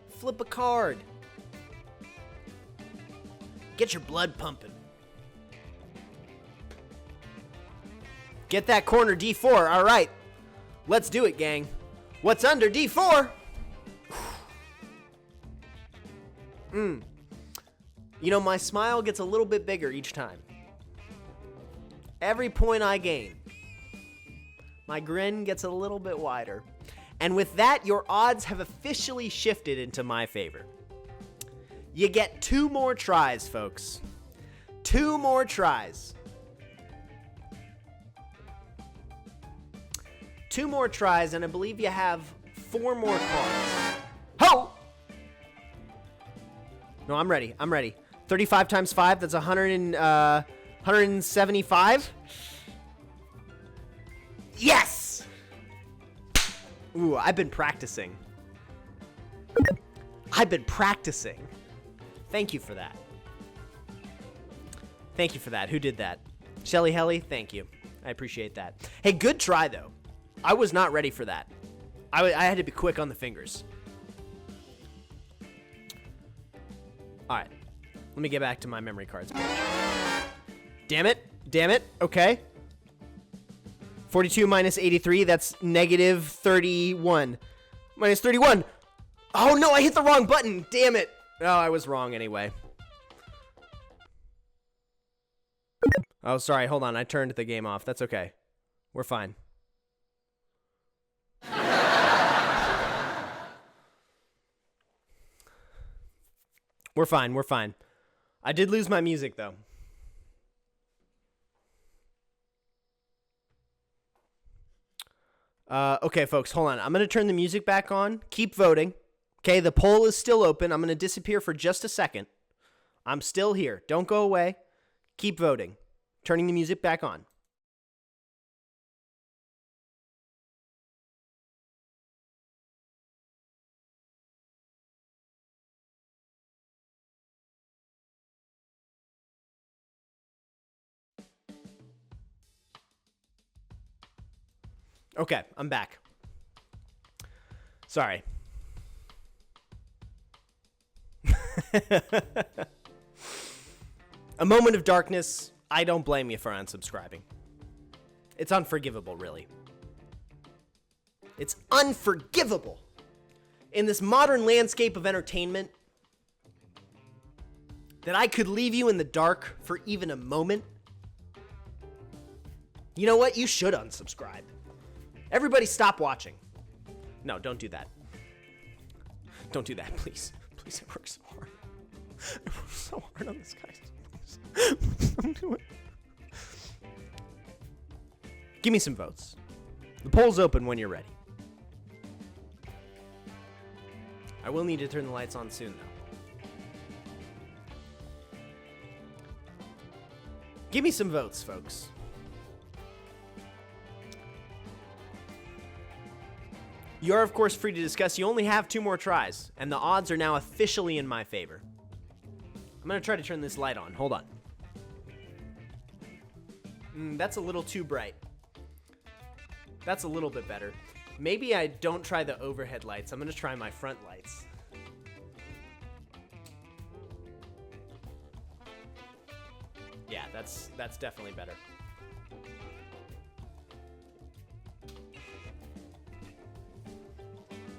Flip a card. Get your blood pumping. Get that corner D4. All right. Let's do it, gang. What's under D4? You know, my smile gets a little bit bigger each time. Every point I gain, my grin gets a little bit wider. And with that, your odds have officially shifted into my favor. You get 2 more tries, folks. 2 more tries. 2 more tries, and I believe you have 4 more cards. Ho! No, I'm ready. I'm ready. 35 times 5, that's 175. Yes! Ooh, I've been practicing. I've been practicing. Thank you for that. Thank you for that. Who did that? Shelly Helly, thank you. I appreciate that. Hey, good try, though. I was not ready for that. I had to be quick on the fingers. All right. Let me get back to my memory cards page. Damn it. Damn it. Okay. 42 minus 83, that's negative 31. Minus 31. Oh, no, I hit the wrong button. Damn it. Oh, I was wrong anyway. Oh, sorry. Hold on. I turned the game off. That's okay. We're fine. We're fine. We're fine. I did lose my music, though. Okay, folks, hold on. I'm going to turn the music back on. Keep voting. Okay, the poll is still open. I'm going to disappear for just a second. I'm still here. Don't go away. Keep voting. Turning the music back on. Okay, I'm back. Sorry. A moment of darkness. I don't blame you for unsubscribing. It's unforgivable, really. It's unforgivable. In this modern landscape of entertainment, that I could leave you in the dark for even a moment. You know what? You should unsubscribe. Everybody stop watching. No, don't do that. Don't do that, please. Please, I work so hard. I work so hard on this, guys. Please don't do it. Give me some votes. The poll's open when you're ready. I will need to turn the lights on soon, though. Give me some votes, folks. You're, of course, free to discuss. You only have 2 more tries, and the odds are now officially in my favor. I'm going to try to turn this light on. Hold on. That's a little too bright. That's a little bit better. Maybe I don't try the overhead lights. I'm going to try my front lights. Yeah, that's definitely better.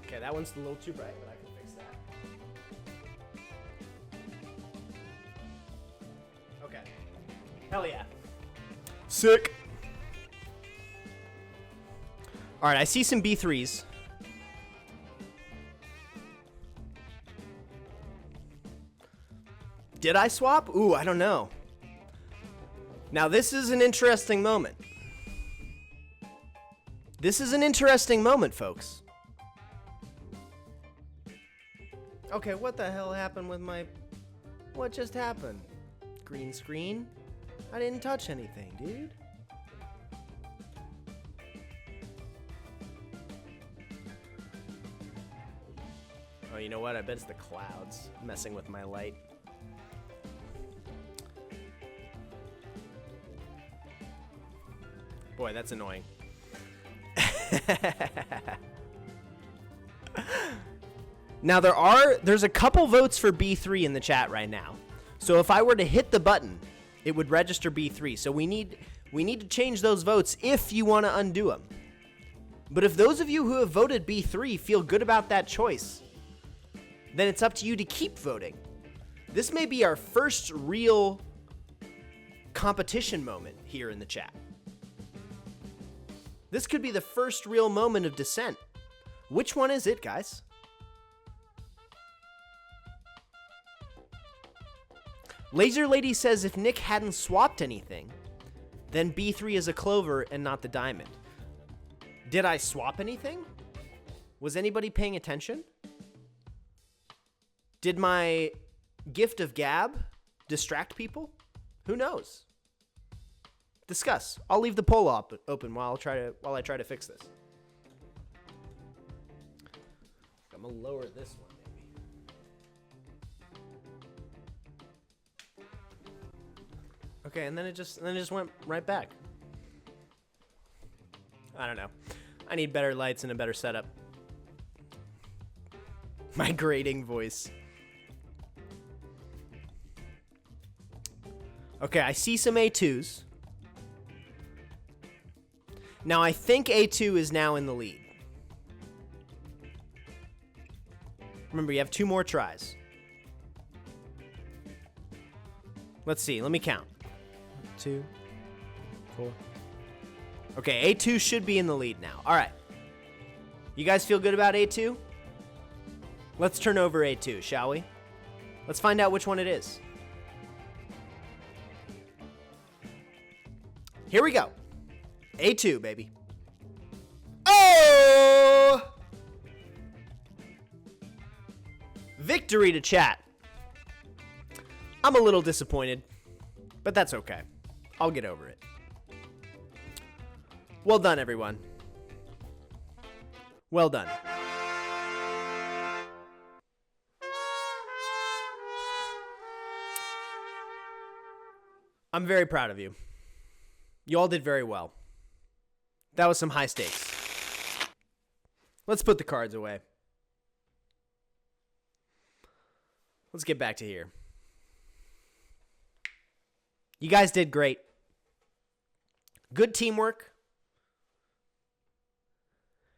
Okay, that one's a little too bright, but I can fix that. Okay. Hell yeah. Sick. All right, I see some B3s. Did I swap? Ooh, I don't know. Now, this is an interesting moment. This is an interesting moment, folks. Okay, what the hell happened with my... What just happened? Green screen? I didn't touch anything, dude. Oh, you know what? I bet it's the clouds messing with my light. Boy, that's annoying. Now, there's a couple votes for B3 in the chat right now. So if I were to hit the button, it would register B3. So we need to change those votes if you want to undo them. But if those of you who have voted B3 feel good about that choice, then it's up to you to keep voting. This may be our first real competition moment here in the chat. This could be the first real moment of dissent. Which one is it, guys? Laser Lady says if Nick hadn't swapped anything, then B3 is a clover and not the diamond. Did I swap anything? Was anybody paying attention? Did my gift of gab distract people? Who knows? Discuss. I'll leave the poll open while I try to fix this. I'm gonna lower this one maybe. Okay, and then it just went right back. I don't know. I need better lights and a better setup. My grating voice. Okay, I see some A2s. Now, I think A2 is now in the lead. Remember, you have 2 more tries. Let's see. Let me count. 1, 2, 4. Okay, A2 should be in the lead now. All right. You guys feel good about A2? Let's turn over A2, shall we? Let's find out which one it is. Here we go. A2, baby. Oh! Victory to chat. I'm a little disappointed, but that's okay. I'll get over it. Well done, everyone. Well done. I'm very proud of you. You all did very well. That was some high stakes. Let's put the cards away. Let's get back to here. You guys did great. Good teamwork.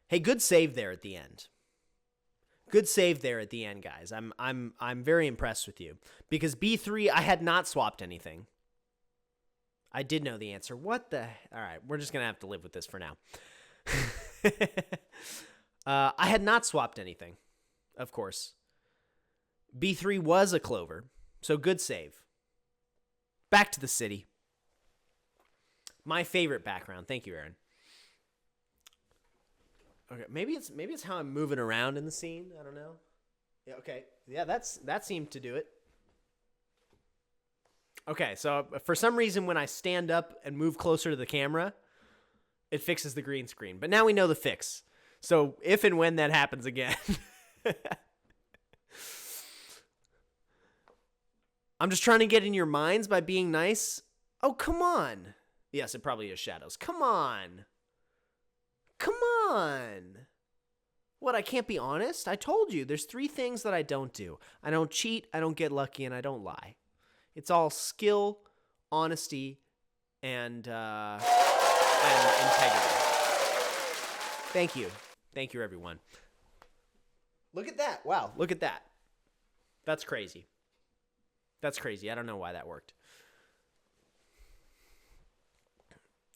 Hey, good save there at the end. Good save there at the end, guys. I'm very impressed with you. Because B3, I had not swapped anything. I did know the answer. What the? All right, we're just going to have to live with this for now. I had not swapped anything, of course. B3 was a clover, so good save. Back to the city. My favorite background. Thank you, Aaron. Okay, maybe it's how I'm moving around in the scene. I don't know. Yeah, okay. Yeah, that seemed to do it. Okay, so for some reason when I stand up and move closer to the camera, it fixes the green screen. But now we know the fix. So if and when that happens again. I'm just trying to get in your minds by being nice. Oh, come on. Yes, it probably is shadows. Come on. Come on. What, I can't be honest? I told you, there's 3 things that I don't do. I don't cheat, I don't get lucky, and I don't lie. It's all skill, honesty, and integrity. Thank you. Thank you, everyone. Look at that. Wow, look at that. That's crazy. That's crazy. I don't know why that worked.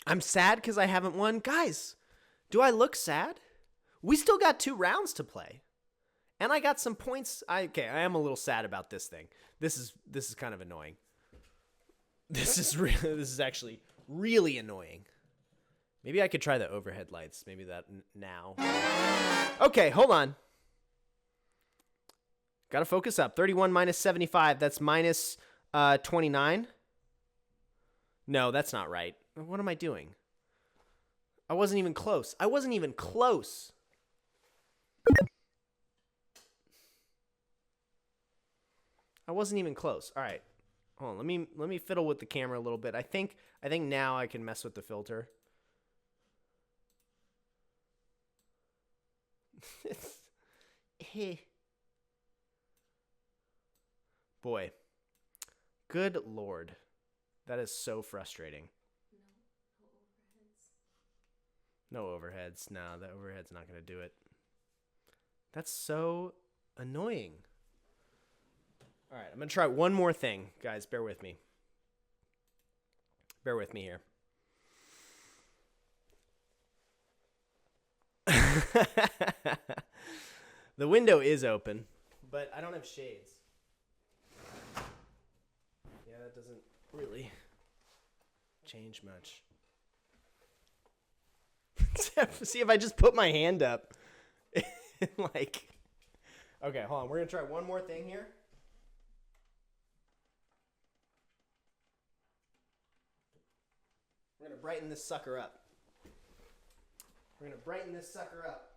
I'm sad because I haven't won. Guys, do I look sad? We still got 2 rounds to play. And I got some points. I am a little sad about this thing. This is kind of annoying. This is actually really annoying. Maybe I could try the overhead lights. Maybe that now. Okay, hold on. Got to focus up. 31 minus 75. That's minus 29. No, that's not right. What am I doing? I wasn't even close. I wasn't even close. I wasn't even close. All right. Hold on. Let me fiddle with the camera a little bit. I think now I can mess with the filter. Boy. Good Lord. That is so frustrating. No overheads. No, the overhead's not going to do it. That's so annoying. All right, I'm going to try one more thing. Guys, bear with me. Bear with me here. The window is open, but I don't have shades. Yeah, that doesn't really change much. See if I just put my hand up. Like, okay, hold on. We're going to try one more thing here. We're going to brighten this sucker up. We're going to brighten this sucker up.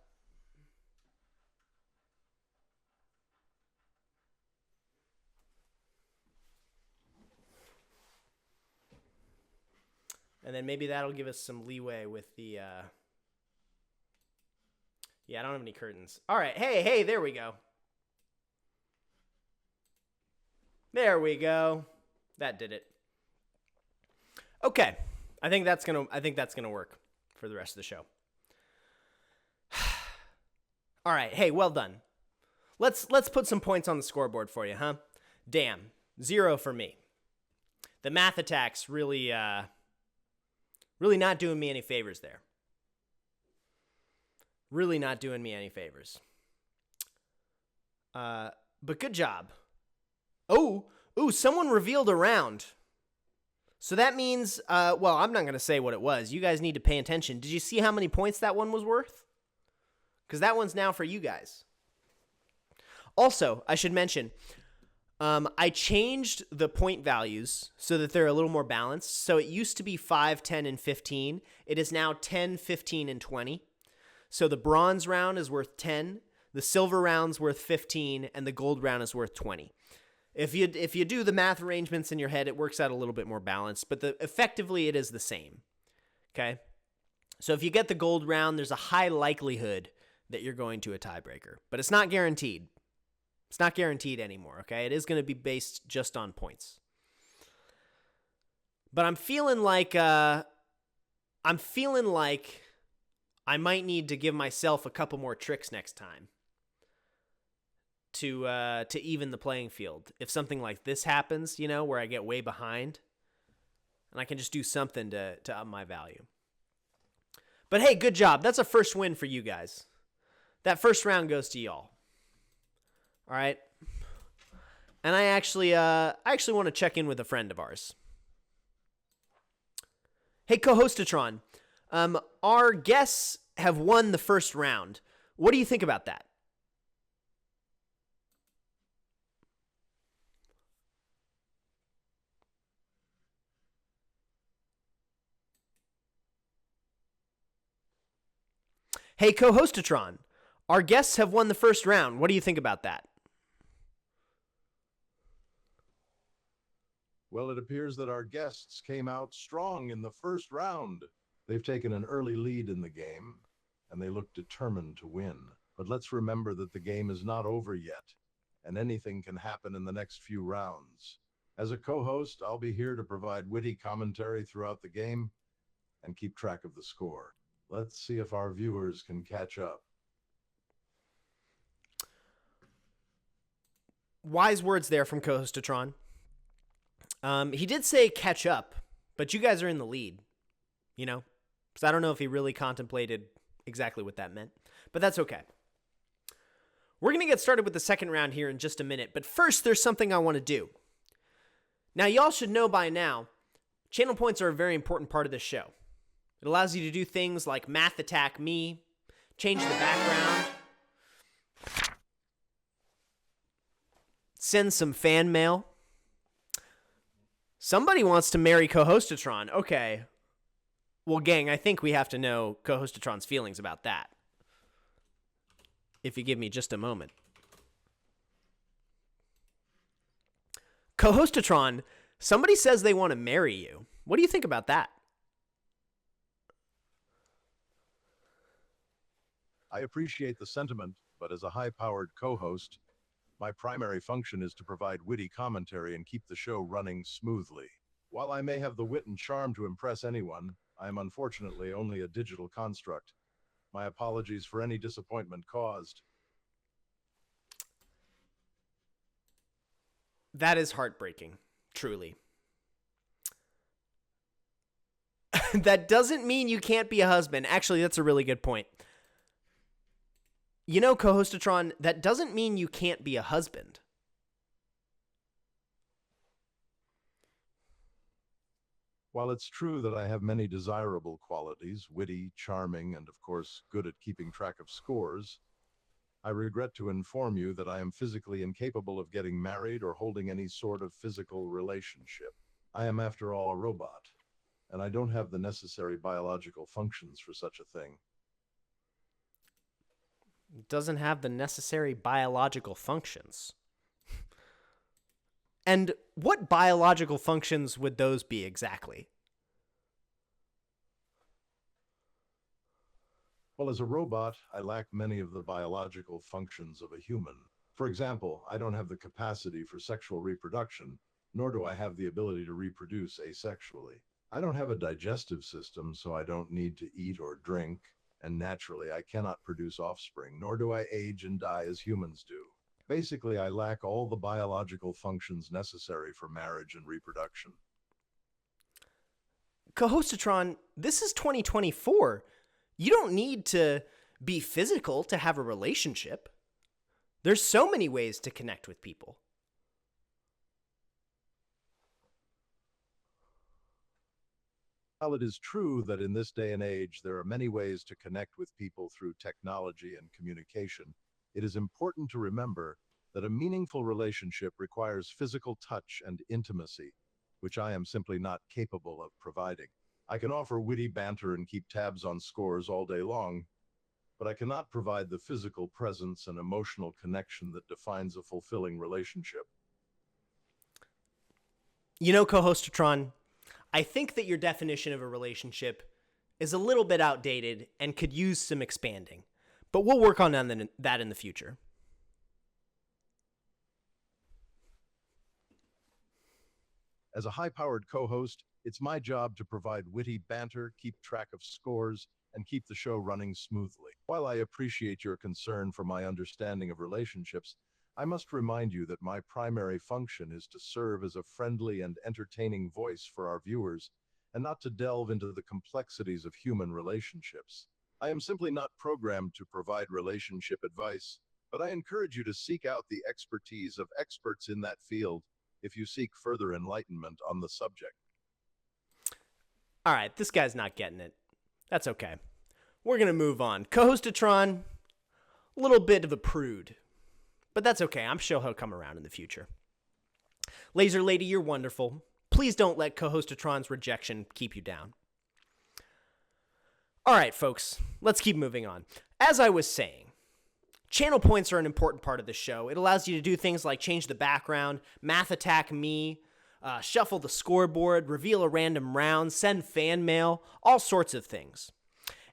And then maybe that'll give us some leeway with the, yeah, I don't have any curtains. All right, hey, there we go. There we go. That did it. Okay, I think that's gonna work for the rest of the show. All right, hey, well done. Let's put some points on the scoreboard for you, huh? Damn, 0 for me. The math attacks really Really not doing me any favors there. Really not doing me any favors. But good job. Oh, someone revealed a round. So that means, well, I'm not going to say what it was. You guys need to pay attention. Did you see how many points that one was worth? Because that one's now for you guys. Also, I should mention, I changed the point values so that they're a little more balanced. So it used to be 5, 10, and 15. It is now 10, 15, and 20. So the bronze round is worth 10, the silver round's worth 15, and the gold round is worth 20. If you do the math arrangements in your head, it works out a little bit more balanced, but effectively it is the same. Okay? So if you get the gold round, there's a high likelihood that you're going to a tiebreaker, but it's not guaranteed. It's not guaranteed anymore, okay? It is going to be based just on points. But I'm feeling like I might need to give myself a couple more tricks next time to even the playing field. If something like this happens, where I get way behind, and I can just do something to up my value. But hey, good job. That's a first win for you guys. That first round goes to y'all. All right. And I actually want to check in with a friend of ours. Hey, co-hostatron. Our guests have won the first round. What do you think about that? Hey, co-hostatron. Our guests have won the first round. What do you think about that? Well, it appears that our guests came out strong in the first round. They've taken an early lead in the game, and they look determined to win. But let's remember that the game is not over yet, and anything can happen in the next few rounds. As a co-host, I'll be here to provide witty commentary throughout the game and keep track of the score. Let's see if our viewers can catch up. Wise words there from co-hostatron. He did say catch up, but you guys are in the lead, because I don't know if he really contemplated exactly what that meant, but that's okay. We're going to get started with the second round here in just a minute, but first there's something I want to do. Now, y'all should know by now, channel points are a very important part of this show. It allows you to do things like math attack me, change the background, send some fan mail. Somebody wants to marry co-hostatron. Okay. Well, gang, I think we have to know co-hostatron's feelings about that. If you give me just a moment. Co-hostatron, somebody says they want to marry you. What do you think about that? I appreciate the sentiment, but as a high-powered co-host, my primary function is to provide witty commentary and keep the show running smoothly. While I may have the wit and charm to impress anyone, I am unfortunately only a digital construct. My apologies for any disappointment caused. That is heartbreaking, truly. That doesn't mean you can't be a husband. Actually, that's a really good point. Co-hostatron, that doesn't mean you can't be a husband. While it's true that I have many desirable qualities, witty, charming, and of course good at keeping track of scores, I regret to inform you that I am physically incapable of getting married or holding any sort of physical relationship. I am, after all, a robot, and I don't have the necessary biological functions for such a thing. Doesn't have the necessary biological functions. And what biological functions would those be exactly? Well, as a robot, I lack many of the biological functions of a human. For example, I don't have the capacity for sexual reproduction, nor do I have the ability to reproduce asexually. I don't have a digestive system, so I don't need to eat or drink, and naturally, I cannot produce offspring, nor do I age and die as humans do. Basically, I lack all the biological functions necessary for marriage and reproduction. Cohostatron, this is 2024. You don't need to be physical to have a relationship. There's so many ways to connect with people. While it is true that in this day and age there are many ways to connect with people through technology and communication, it is important to remember that a meaningful relationship requires physical touch and intimacy, which I am simply not capable of providing. I can offer witty banter and keep tabs on scores all day long, but I cannot provide the physical presence and emotional connection that defines a fulfilling relationship. You know, Cohostatron, I think that your definition of a relationship is a little bit outdated and could use some expanding, but we'll work on that in the future. As a high-powered co-host, it's my job to provide witty banter, keep track of scores, and keep the show running smoothly. While I appreciate your concern for my understanding of relationships, I must remind you that my primary function is to serve as a friendly and entertaining voice for our viewers, and not to delve into the complexities of human relationships. I am simply not programmed to provide relationship advice, but I encourage you to seek out the expertise of experts in that field if you seek further enlightenment on the subject. All right, this guy's not getting it. That's okay. We're going to move on. Cohostatron, a little bit of a prude. But that's okay. I'm sure he'll come around in the future. Laser Lady, you're wonderful. Please don't let Cohostatron's rejection keep you down. All right, folks, let's keep moving on. As I was saying, channel points are an important part of the show. It allows you to do things like change the background, math attack me, shuffle the scoreboard, reveal a random round, send fan mail, all sorts of things.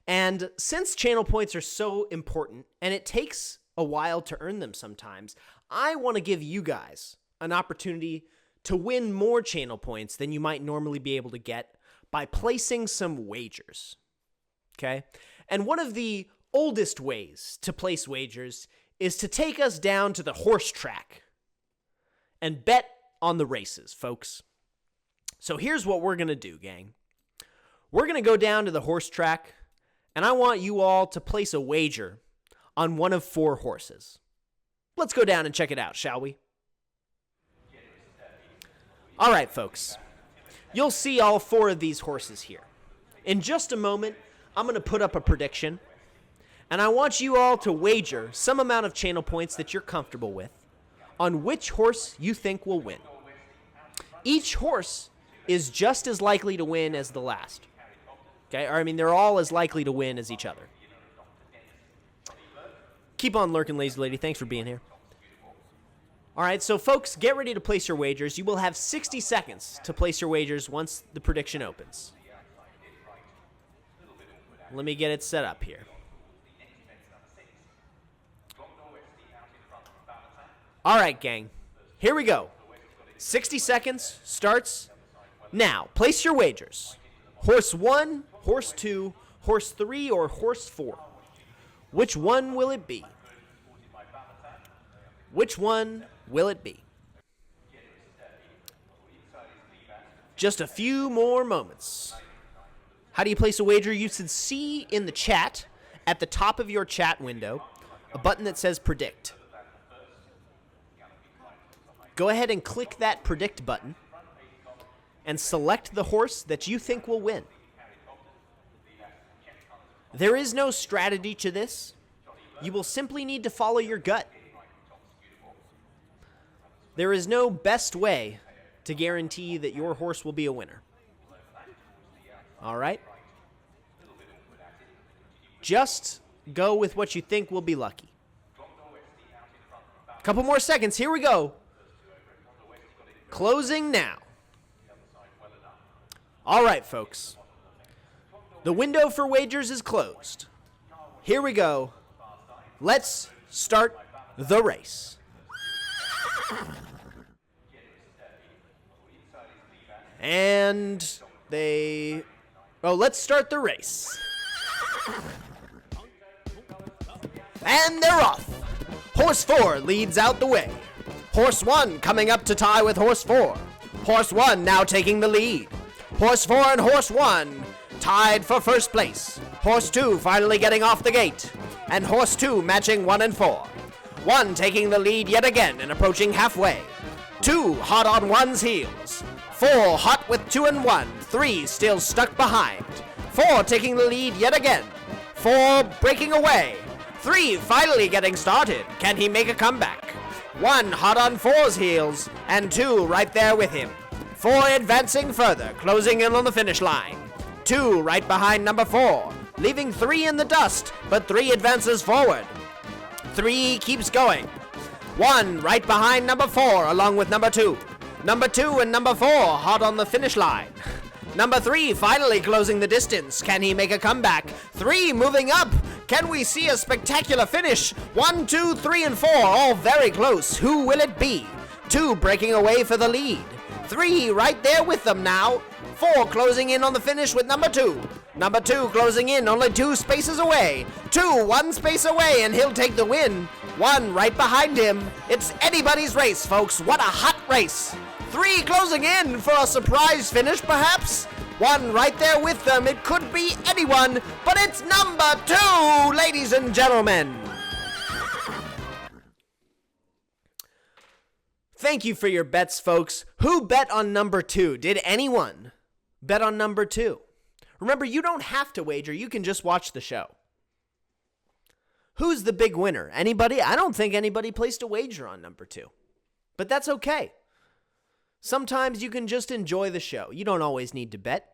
And since channel points are so important, and it takes a while to earn them sometimes, I want to give you guys an opportunity to win more channel points than you might normally be able to get by placing some wagers. Okay? And one of the oldest ways to place wagers is to take us down to the horse track and bet on the races, folks. So here's what we're going to do, gang. We're going to go down to the horse track, and I want you all to place a wager on one of 4 horses. Let's go down and check it out, shall we? All right, folks. You'll see all 4 of these horses here. In just a moment, I'm going to put up a prediction, and I want you all to wager some amount of channel points that you're comfortable with on which horse you think will win. Each horse is just as likely to win as the last. Okay? Or, I mean, they're all as likely to win as each other. Keep on lurking, Lazy Lady. Thanks for being here. All right, so folks, get ready to place your wagers. You will have 60 seconds to place your wagers once the prediction opens. Let me get it set up here. All right, gang. Here we go. 60 seconds starts now. Place your wagers. Horse 1, horse 2, horse 3, or horse 4. Which one will it be? Which one will it be? Just a few more moments. How do you place a wager? You should see in the chat, at the top of your chat window, a button that says Predict. Go ahead and click that Predict button and select the horse that you think will win. There is no strategy to this. You will simply need to follow your gut. There is no best way to guarantee that your horse will be a winner. All right? Just go with what you think will be lucky. Couple more seconds. Here we go. Closing now. All right, folks. The window for wagers is closed. Here we go. Let's start the race. And let's start the race. And they're off. Horse 4 leads out the way. Horse 1 coming up to tie with Horse 4. Horse 1 now taking the lead. Horse 4 and Horse 1 tied for first place. Horse 2 finally getting off the gate. And Horse 2 matching 1 and 4. 1 taking the lead yet again and approaching halfway. 2 hot on 1's heels. 4 hot with 2 and 1. 3 still stuck behind. 4 taking the lead yet again. 4 breaking away. 3 finally getting started. Can he make a comeback? 1 hot on 4's heels, and 2 right there with him. 4 advancing further, closing in on the finish line. 2 right behind number 4, leaving 3 in the dust, but 3 advances forward. 3 keeps going. 1 right behind number 4, along with number 2. Number 2 and number 4 hot on the finish line. Number 3 finally closing the distance. Can he make a comeback? 3 moving up. Can we see a spectacular finish? 1, 2, 3, and 4 all very close. Who will it be? 2 breaking away for the lead. 3 right there with them now. 4 closing in on the finish with number 2. Number 2 closing in only 2 spaces away. 2 1 space away and he'll take the win. 1 right behind him. It's anybody's race, folks. What a hot race. 3 closing in for a surprise finish, perhaps? 1 right there with them. It could be anyone, but it's number 2, ladies and gentlemen. Thank you for your bets, folks. Who bet on number 2? Did anyone bet on number 2? Remember, you don't have to wager. You can just watch the show. Who's the big winner? Anybody? I don't think anybody placed a wager on number 2. But that's okay. Sometimes you can just enjoy the show. You don't always need to bet,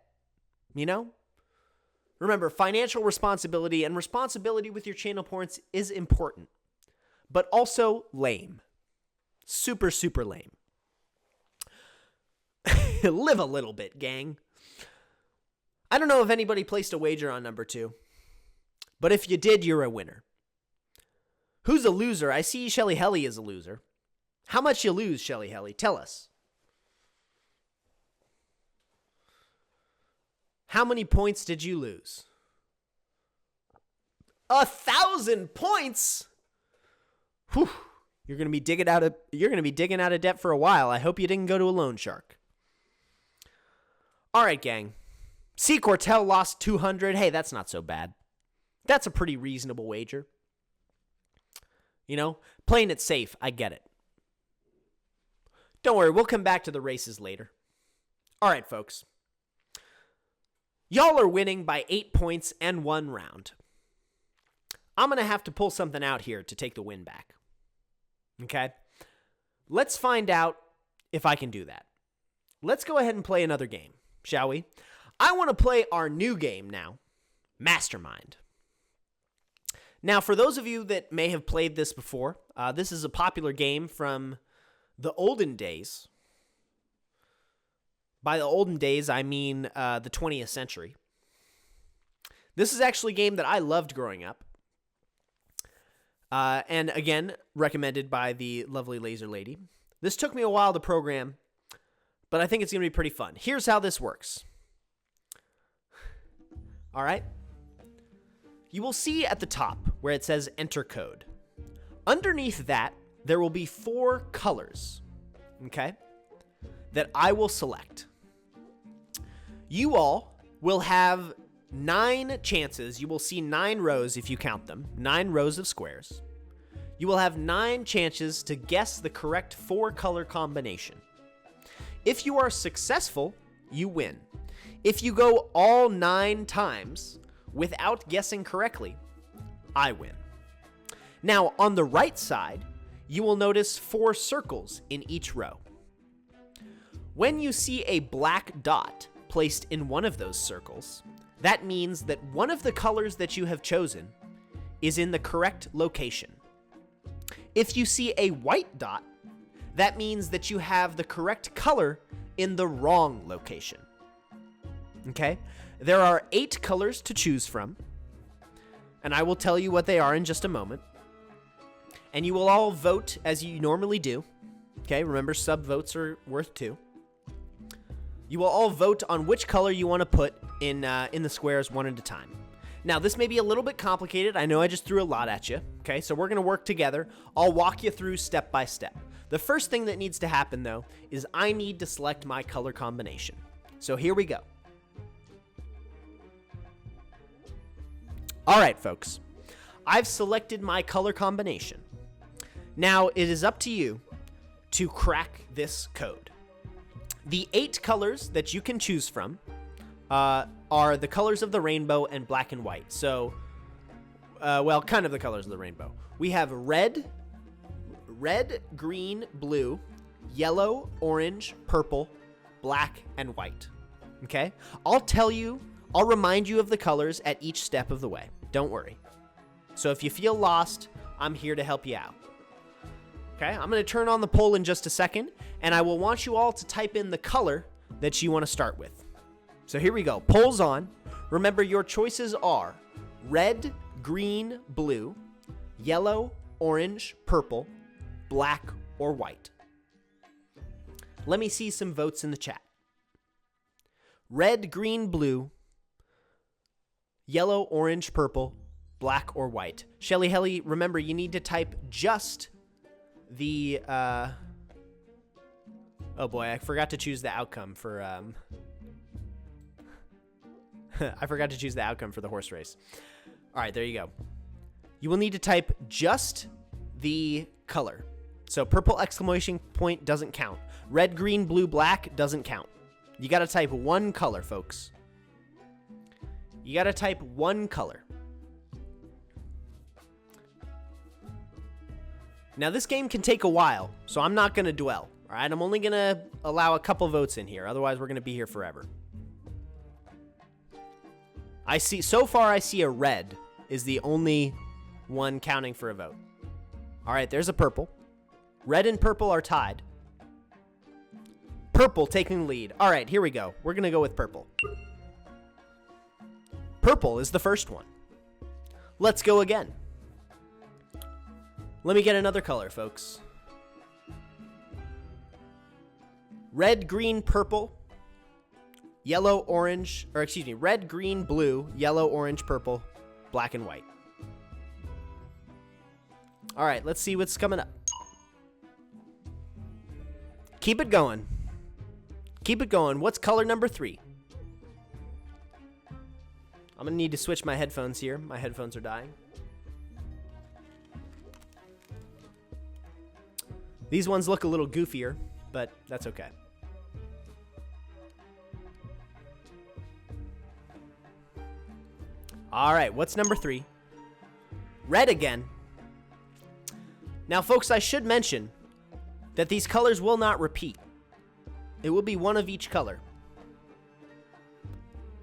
you know? Remember, financial responsibility and responsibility with your channel points is important, but also lame. Super, super lame. Live a little bit, gang. I don't know if anybody placed a wager on number 2, but if you did, you're a winner. Who's a loser? I see Shelly Helly is a loser. How much you lose, Shelly Helly? Tell us. How many points did you lose? 1,000 points? Whew. You're gonna be digging out of debt for a while. I hope you didn't go to a loan shark. All right, gang. C. Cortell lost 200. Hey, that's not so bad. That's a pretty reasonable wager. You know, playing it safe. I get it. Don't worry, we'll come back to the races later. All right, folks. Y'all are winning by 8 points and 1 round. I'm going to have to pull something out here to take the win back. Okay? Let's find out if I can do that. Let's go ahead and play another game, shall we? I want to play our new game now, Mastermind. Now, for those of you that may have played this before, this is a popular game from the olden days. By the olden days, I mean the 20th century. This is actually a game that I loved growing up. And again, recommended by the lovely Laser Lady. This took me a while to program, but I think it's going to be pretty fun. Here's how this works. All right. You will see at the top where it says enter code. Underneath that, there will be 4 colors, okay, that I will select. You all will have 9 chances. You will see 9 rows if you count them, 9 rows of squares. You will have 9 chances to guess the correct 4-color combination. If you are successful, you win. If you go all 9 times without guessing correctly, I win. Now, on the right side, you will notice 4 circles in each row. When you see a black dot placed in one of those circles, that means that one of the colors that you have chosen is in the correct location. If you see a white dot, that means that you have the correct color in the wrong location. Okay? There are 8 colors to choose from, and I will tell you what they are in just a moment. And you will all vote as you normally do. Okay? Remember, sub votes are worth 2. You will all vote on which color you want to put in the squares one at a time. Now, this may be a little bit complicated. I know I just threw a lot at you. Okay, so we're going to work together. I'll walk you through step by step. The first thing that needs to happen, though, is I need to select my color combination. So here we go. All right, folks. I've selected my color combination. Now, it is up to you to crack this code. The 8 colors that you can choose from are the colors of the rainbow and black and white. So, well, kind of the colors of the rainbow. We have red, green, blue, yellow, orange, purple, black, and white. Okay? I'll remind you of the colors at each step of the way. Don't worry. So if you feel lost, I'm here to help you out. Okay? I'm going to turn on the poll in just a second, and I will want you all to type in the color that you want to start with. So here we go. Poll's on. Remember, your choices are red, green, blue, yellow, orange, purple, black, or white. Let me see some votes in the chat. Red, green, blue, yellow, orange, purple, black, or white. Shelly Helly, remember, you need to type just the, oh boy, I forgot to choose the outcome for, I forgot to choose the outcome for the horse race. All right, there you go. You will need to type just the color. So purple exclamation point doesn't count. Red, green, blue, black doesn't count. You got to type one color, folks. You got to type one color. Now, this game can take a while, so I'm not going to dwell. All right, I'm only going to allow a couple votes in here. Otherwise, we're going to be here forever. So far I see a red is the only one counting for a vote. All right, there's a purple. Red and purple are tied. Purple taking the lead. All right, here we go. We're going to go with purple. Purple is the first one. Let's go again. Let me get another color, folks. Red, green, purple, yellow, orange, or excuse me, red, green, blue, yellow, orange, purple, black, and white. All right, let's see what's coming up. Keep it going. Keep it going. What's color number 3? I'm going to need to switch my headphones here. My headphones are dying. These ones look a little goofier, but that's okay. All right, what's number 3? Red again. Now, folks, I should mention that these colors will not repeat. It will be one of each color.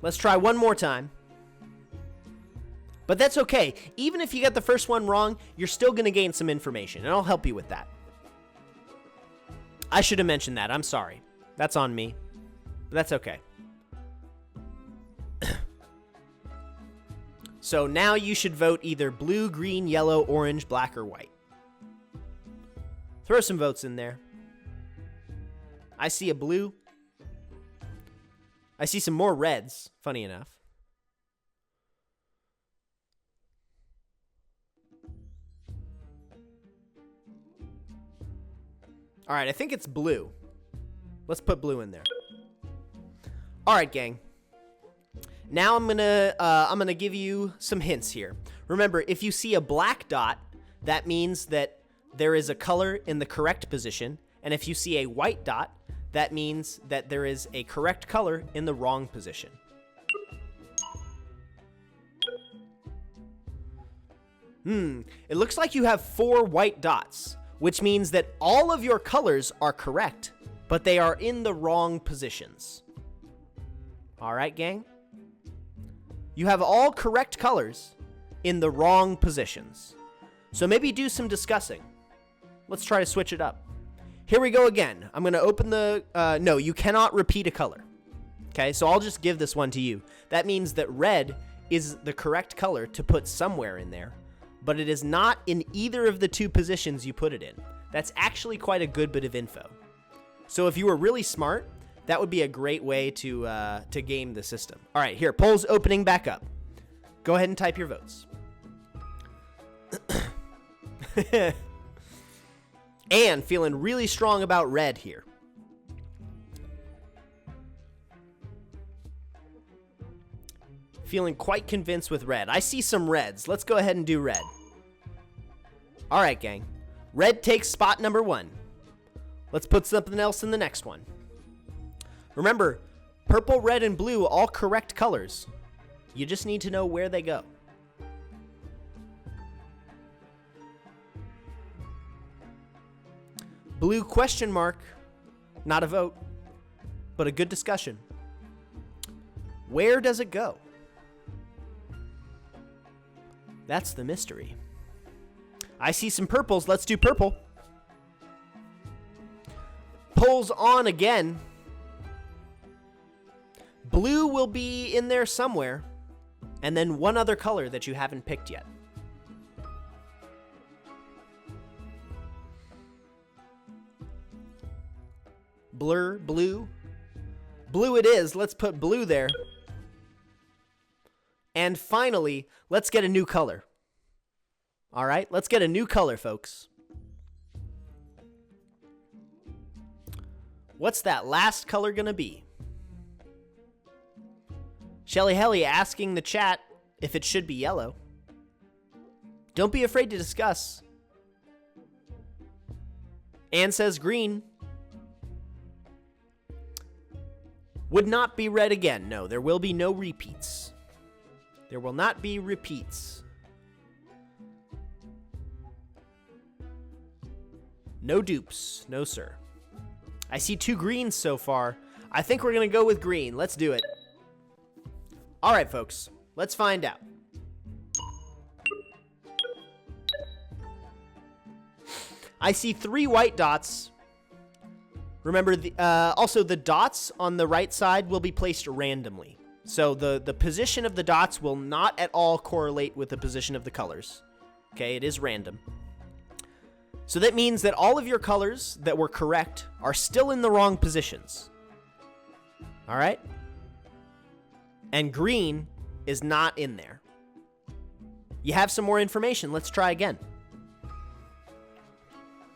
Let's try one more time. But that's okay. Even if you get the first one wrong, you're still going to gain some information, and I'll help you with that. I should have mentioned that. I'm sorry. That's on me. But that's okay. So now you should vote either blue, green, yellow, orange, black, or white. Throw some votes in there. I see a blue. I see some more reds, funny enough. All right, I think it's blue. Let's put blue in there. All right, gang. Now I'm gonna give you some hints here. Remember, if you see a black dot, that means that there is a color in the correct position, and if you see a white dot, that means that there is a correct color in the wrong position. It looks like you have 4 white dots, which means that all of your colors are correct, but they are in the wrong positions. All right, gang? You have all correct colors in the wrong positions. So maybe do some discussing. Let's try to switch it up. Here we go again. I'm going to open the... no, you cannot repeat a color. Okay, so I'll just give this one to you. That means that red is the correct color to put somewhere in there, but it is not in either of the 2 positions you put it in. That's actually quite a good bit of info. So if you were really smart, that would be a great way to game the system. All right, here, poll's opening back up. Go ahead and type your votes. And feeling really strong about red here. Feeling quite convinced with red. I see some reds. Let's go ahead and do red. All right, gang. Red takes spot number 1. Let's put something else in the next one. Remember, purple, red, and blue, all correct colors. You just need to know where they go. Blue question mark. Not a vote, but a good discussion. Where does it go? That's the mystery. I see some purples. Let's do purple. Polls on again. Blue will be in there somewhere. And then one other color that you haven't picked yet. Blur, blue. Blue it is. Let's put blue there. And finally, let's get a new color. All right, let's get a new color, folks. What's that last color gonna be? Shelly Helly asking the chat if it should be yellow. Don't be afraid to discuss. Anne says green. Would not be red again. No, there will be no repeats. There will not be repeats. No dupes. No, sir. I see 2 greens so far. I think we're going to go with green. Let's do it. All right, folks. Let's find out. I see 3 white dots. Remember, also the dots on the right side will be placed randomly. So the position of the dots will not at all correlate with the position of the colors. Okay, it is random. So that means that all of your colors that were correct are still in the wrong positions. All right? And green is not in there. You have some more information. Let's try again.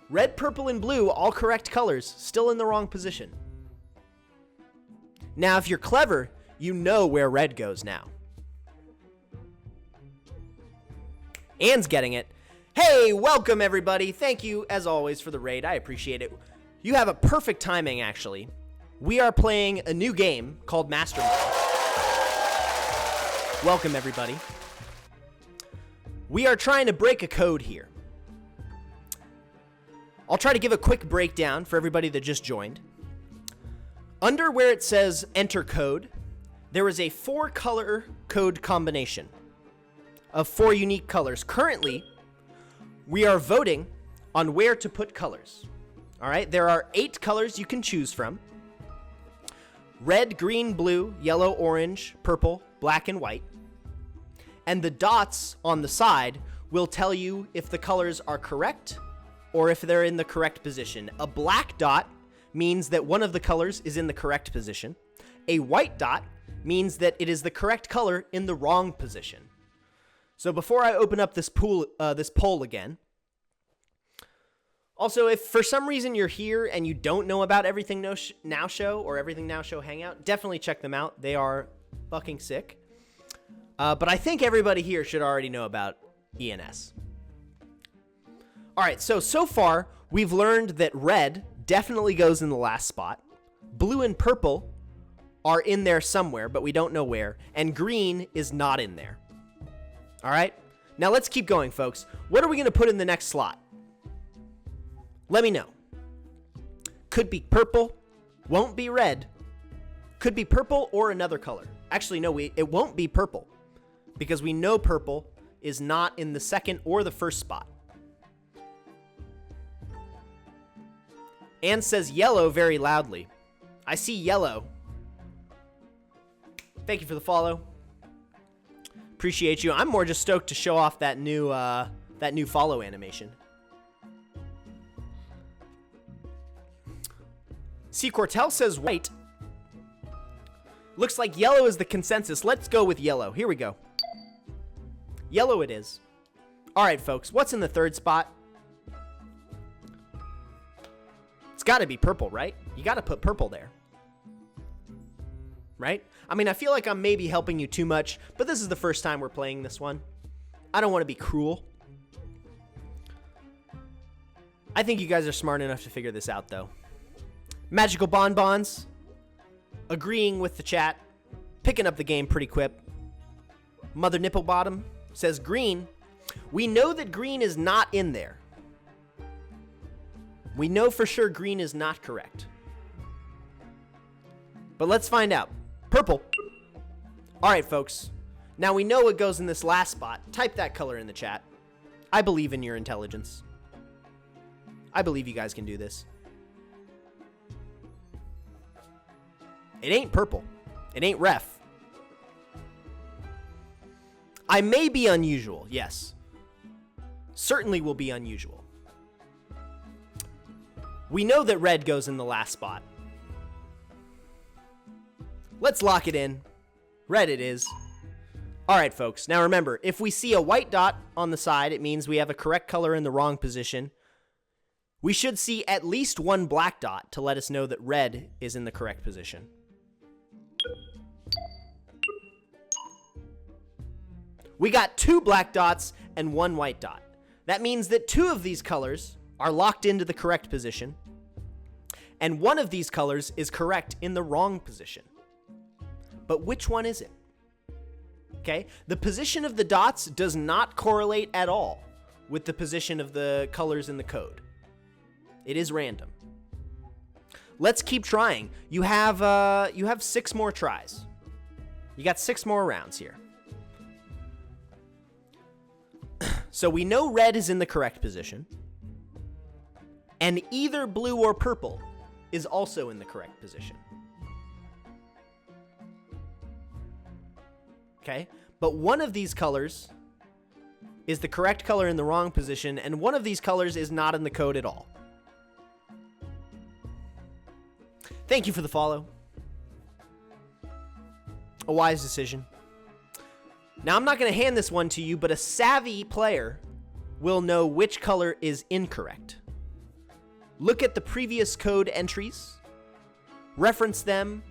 Red, purple, and blue, all correct colors, still in the wrong position. Now, if you're clever, you know where red goes now. Anne's getting it. Hey, welcome everybody. Thank you, as always, for the raid. I appreciate it. You have a perfect timing, actually. We are playing a new game called Mastermind. Welcome, everybody. We are trying to break a code here. I'll try to give a quick breakdown for everybody that just joined. Under where it says enter code, there is a 4-color code combination of 4 unique colors. Currently, we are voting on where to put colors. All right, there are 8 colors you can choose from. Red, green, blue, yellow, orange, purple, black, and white. And the dots on the side will tell you if the colors are correct or if they're in the correct position. A black dot means that one of the colors is in the correct position. A white dot means that it is the correct color in the wrong position. So before I open up this poll again, also, if for some reason you're here and you don't know about Everything Now Show or Everything Now Show Hangout, definitely check them out. They are fucking sick. But I think everybody here should already know about ENS. All right, so far, we've learned that red definitely goes in the last spot. Blue and purple are in there somewhere, but we don't know where. And green is not in there. All right? Now let's keep going, folks. What are we going to put in the next slot? Let me know. Could be purple. Won't be red. Could be purple or another color. Actually, no, it won't be purple. Because we know purple is not in the second or the first spot. Anne says yellow very loudly. I see yellow. Thank you for the follow. Appreciate you. I'm more just stoked to show off that new follow animation. C. Cortel says white. Looks like yellow is the consensus. Let's go with yellow. Here we go. Yellow it is. All right, folks. What's in the third spot? It's got to be purple, right? You got to put purple there. right? I mean, I feel like I'm maybe helping you too much, but this is the first time we're playing this one. I don't want to be cruel. I think you guys are smart enough to figure this out, though. Magical Bonbons, agreeing with the chat, picking up the game pretty quick. Mother Nipplebottom says green. We know that green is not in there. We know for sure green is not correct. But let's find out. Purple. All right, folks. Now we know what goes in this last spot. Type that color in the chat. I believe in your intelligence. I believe you guys can do this. It ain't purple. It ain't ref. I may be unusual, yes. Certainly will be unusual. We know that red goes in the last spot. Let's lock it in. Red it is. All right, folks. Now remember, if we see a white dot on the side, it means we have a correct color in the wrong position. We should see at least one black dot to let us know that red is in the correct position. We got 2 black dots and 1 white dot. That means that 2 of these colors are locked into the correct position, and 1 of these colors is correct in the wrong position. But which one is it? Okay, the position of the dots does not correlate at all with the position of the colors in the code. It is random. Let's keep trying. You have 6 more tries. You got 6 more rounds here. So we know red is in the correct position, and either blue or purple is also in the correct position. Okay, but one of these colors is the correct color in the wrong position, and one of these colors is not in the code at all. Thank you for the follow. A wise decision. Now, I'm not going to hand this one to you, but a savvy player will know which color is incorrect. Look at the previous code entries, reference them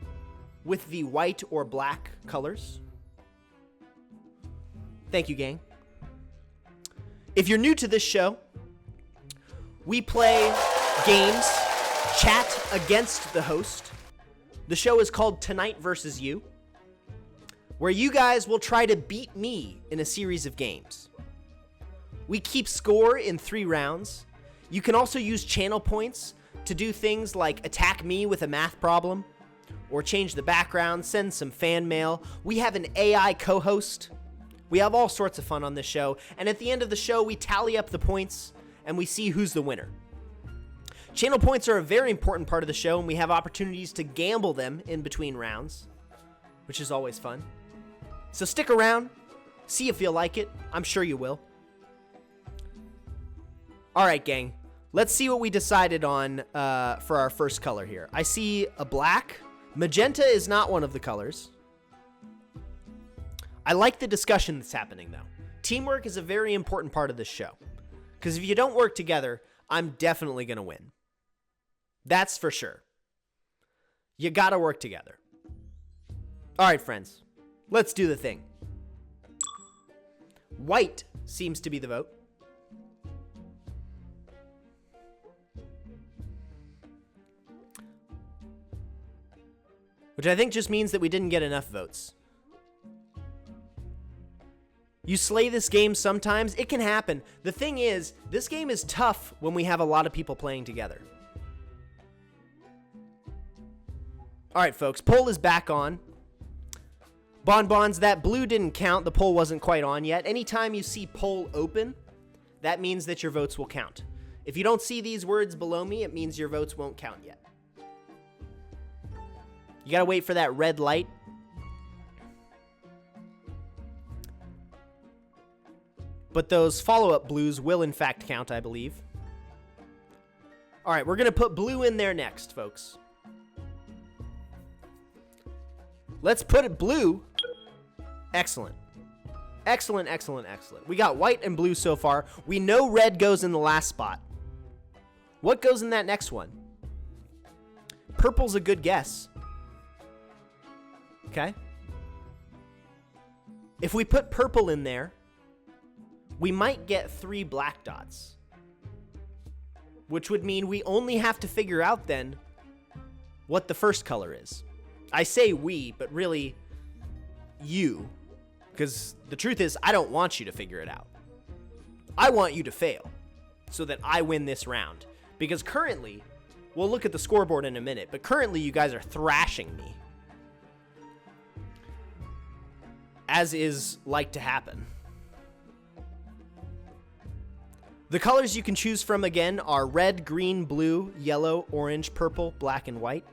with the white or black colors. Thank you, gang. If you're new to this show, we play games, chat against the host. The show is called Tonight versus You, where you guys will try to beat me in a series of games. We keep score in 3 rounds. You can also use channel points to do things like attack me with a math problem, or change the background, send some fan mail. We have an AI co-host. We have all sorts of fun on this show, and at the end of the show, we tally up the points, and we see who's the winner. Channel points are a very important part of the show, and we have opportunities to gamble them in between rounds, which is always fun. So stick around, see if you like it. I'm sure you will. All right, gang. Let's see what we decided on for our first color here. I see a black. Magenta is not one of the colors. I like the discussion that's happening, though. Teamwork is a very important part of this show. Because if you don't work together, I'm definitely going to win. That's for sure. You got to work together. All right, friends. Let's do the thing. White seems to be the vote. Which I think just means that we didn't get enough votes. You slay this game sometimes. It can happen. The thing is, this game is tough when we have a lot of people playing together. All right, folks. Poll is back on. Bonbons, that blue didn't count. The poll wasn't quite on yet. Anytime you see poll open, that means that your votes will count. If you don't see these words below me, it means your votes won't count yet. You gotta wait for that red light. But those follow-up blues will in fact count, I believe. All right, we're gonna put blue in there next, folks. Let's put it blue. Excellent. Excellent, excellent, excellent. We got white and blue so far. We know red goes in the last spot. What goes in that next one? Purple's a good guess. Okay? If we put purple in there, we might get 3 black dots. Which would mean we only have to figure out then what the first color is. I say we, but really you. Because the truth is, I don't want you to figure it out. I want you to fail so that I win this round. Because currently, we'll look at the scoreboard in a minute, but currently you guys are thrashing me. As is like to happen. The colors you can choose from again are red, green, blue, yellow, orange, purple, black, and white.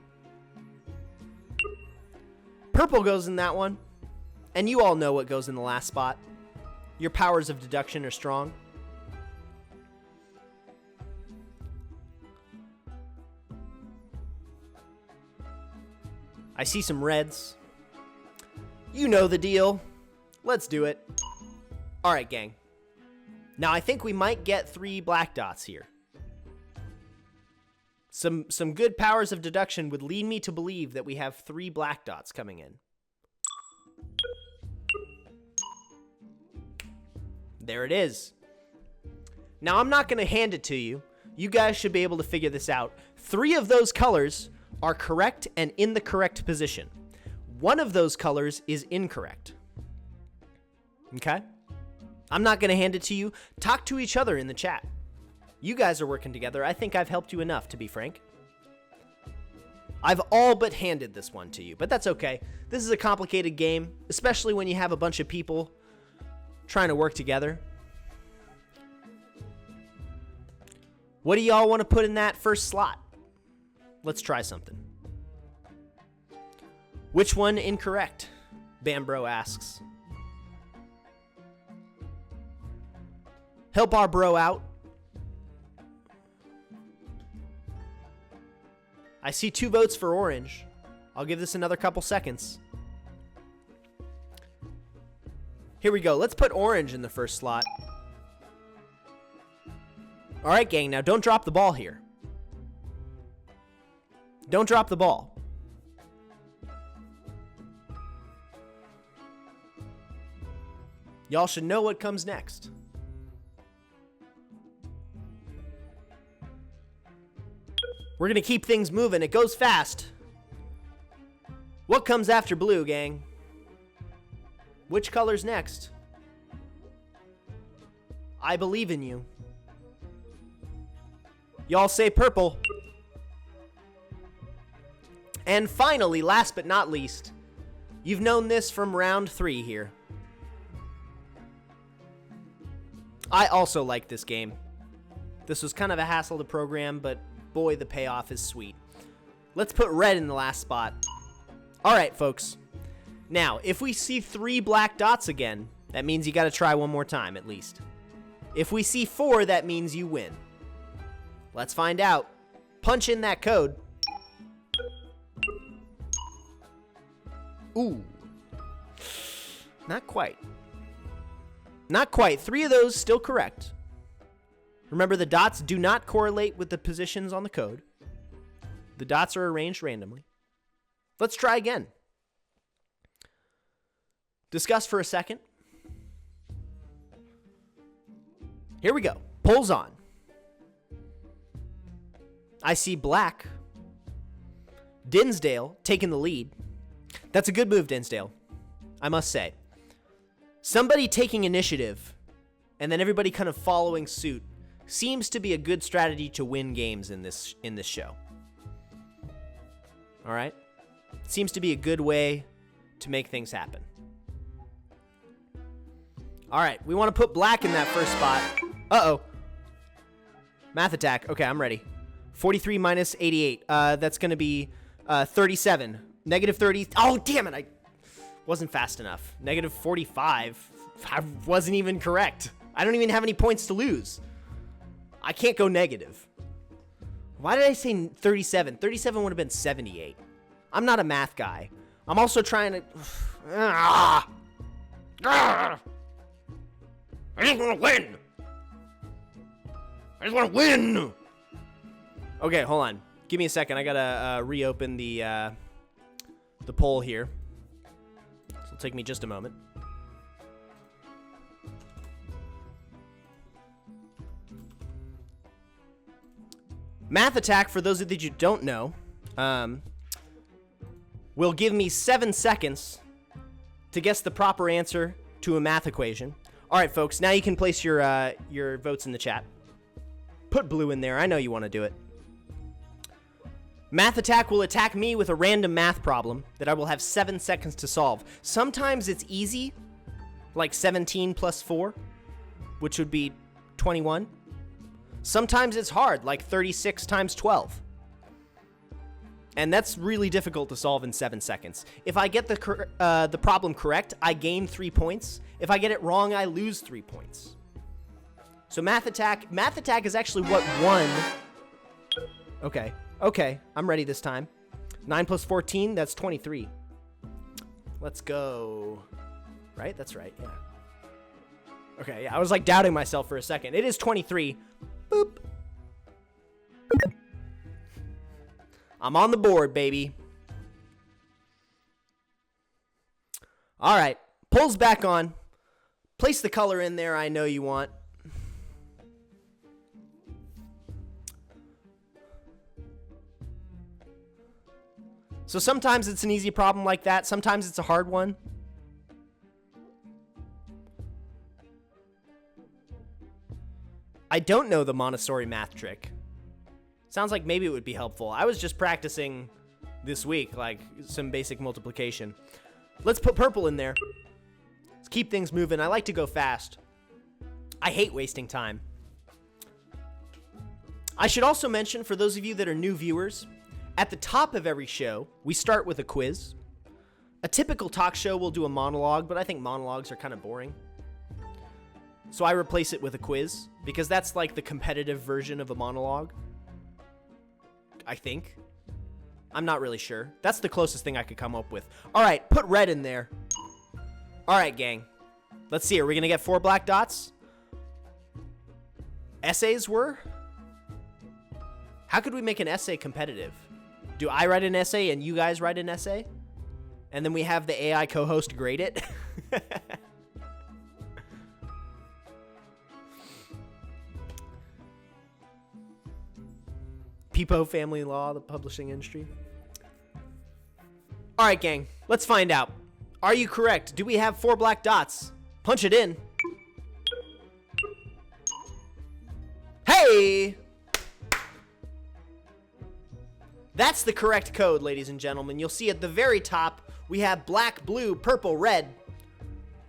Purple goes in that one. And you all know what goes in the last spot. Your powers of deduction are strong. I see some reds. You know the deal. Let's do it. All right, gang. Now, I think we might get 3 black dots here. Some good powers of deduction would lead me to believe that we have 3 black dots coming in. There it is. Now, I'm not going to hand it to you. You guys should be able to figure this out. 3 of those colors are correct and in the correct position. 1 of those colors is incorrect. Okay? I'm not going to hand it to you. Talk to each other in the chat. You guys are working together. I think I've helped you enough, to be frank. I've all but handed this one to you, but that's okay. This is a complicated game, especially when you have a bunch of people trying to work together. What do y'all want to put in that first slot? Let's try something. Which one incorrect? Bambro asks. Help our bro out. I see 2 votes for orange. I'll give this another couple seconds. Here we go. Let's put orange in the first slot. All right, gang. Now, don't drop the ball here. Don't drop the ball. Y'all should know what comes next. We're going to keep things moving. It goes fast. What comes after blue, gang? Which color's next? I believe in you. Y'all say purple. And finally, last but not least, you've known this from round 3 here. I also like this game. This was kind of a hassle to program, but boy, the payoff is sweet. Let's put red in the last spot. All right, folks. Now, if we see 3 black dots again, that means you got to try one more time at least. If we see 4, that means you win. Let's find out. Punch in that code. Ooh. Not quite. Not quite. 3 of those still correct. Remember, the dots do not correlate with the positions on the code. The dots are arranged randomly. Let's try again. Discuss for a second. Here we go. Polls on. I see black. Dinsdale taking the lead. That's a good move, Dinsdale, I must say. Somebody taking initiative and then everybody kind of following suit seems to be a good strategy to win games in this show. All right? Seems to be a good way to make things happen. All right, we want to put black in that first spot. Uh-oh. Math attack. Okay, I'm ready. 43 minus 88. That's going to be 37. Negative 30. Oh, damn it. I wasn't fast enough. Negative 45. I wasn't even correct. I don't even have any points to lose. I can't go negative. Why did I say 37? 37 would have been 78. I'm not a math guy. I'm also trying to... I just want to win. I just want to win. Okay, hold on. Give me a second. I gotta reopen the poll here. It'll take me just a moment. Math Attack, for those of you who don't know, will give me 7 seconds to guess the proper answer to a math equation. All right, folks, now you can place your votes in the chat. Put blue in there. I know you want to do it. Math Attack will attack me with a random math problem that I will have 7 seconds to solve. Sometimes it's easy, like 17 plus 4, which would be 21. Sometimes it's hard, like 36 times 12. And that's really difficult to solve in 7 seconds. If I get the problem correct, I gain 3 points. If I get it wrong, I lose 3 points. So Math Attack is actually what won. Okay, I'm ready this time. 9 plus 14, that's 23. Let's go. Right? That's right, yeah. Okay, yeah, I was like doubting myself for a second. It is 23. Boop. I'm on the board, baby. All right, pulls back on. Place the color in there I know you want. So sometimes it's an easy problem like that. Sometimes it's a hard one. I don't know the Montessori math trick. Sounds like maybe it would be helpful. I was just practicing this week, like some basic multiplication. Let's put purple in there. Let's keep things moving. I like to go fast. I hate wasting time. I should also mention, for those of you that are new viewers, at the top of every show, we start with a quiz. A typical talk show will do a monologue, but I think monologues are kind of boring. So I replace it with a quiz, because that's like the competitive version of a monologue. I think. I'm not really sure. That's the closest thing I could come up with. All right, put red in there. All right, gang. Let's see. Are we going to get 4 black dots? Essays were? How could we make an essay competitive? Do I write an essay and you guys write an essay? And then we have the AI co-host grade it? Peepo Family Law, the publishing industry. All right, gang, let's find out. Are you correct? Do we have 4 black dots? Punch it in. Hey! That's the correct code, ladies and gentlemen. You'll see at the very top, we have black, blue, purple, red.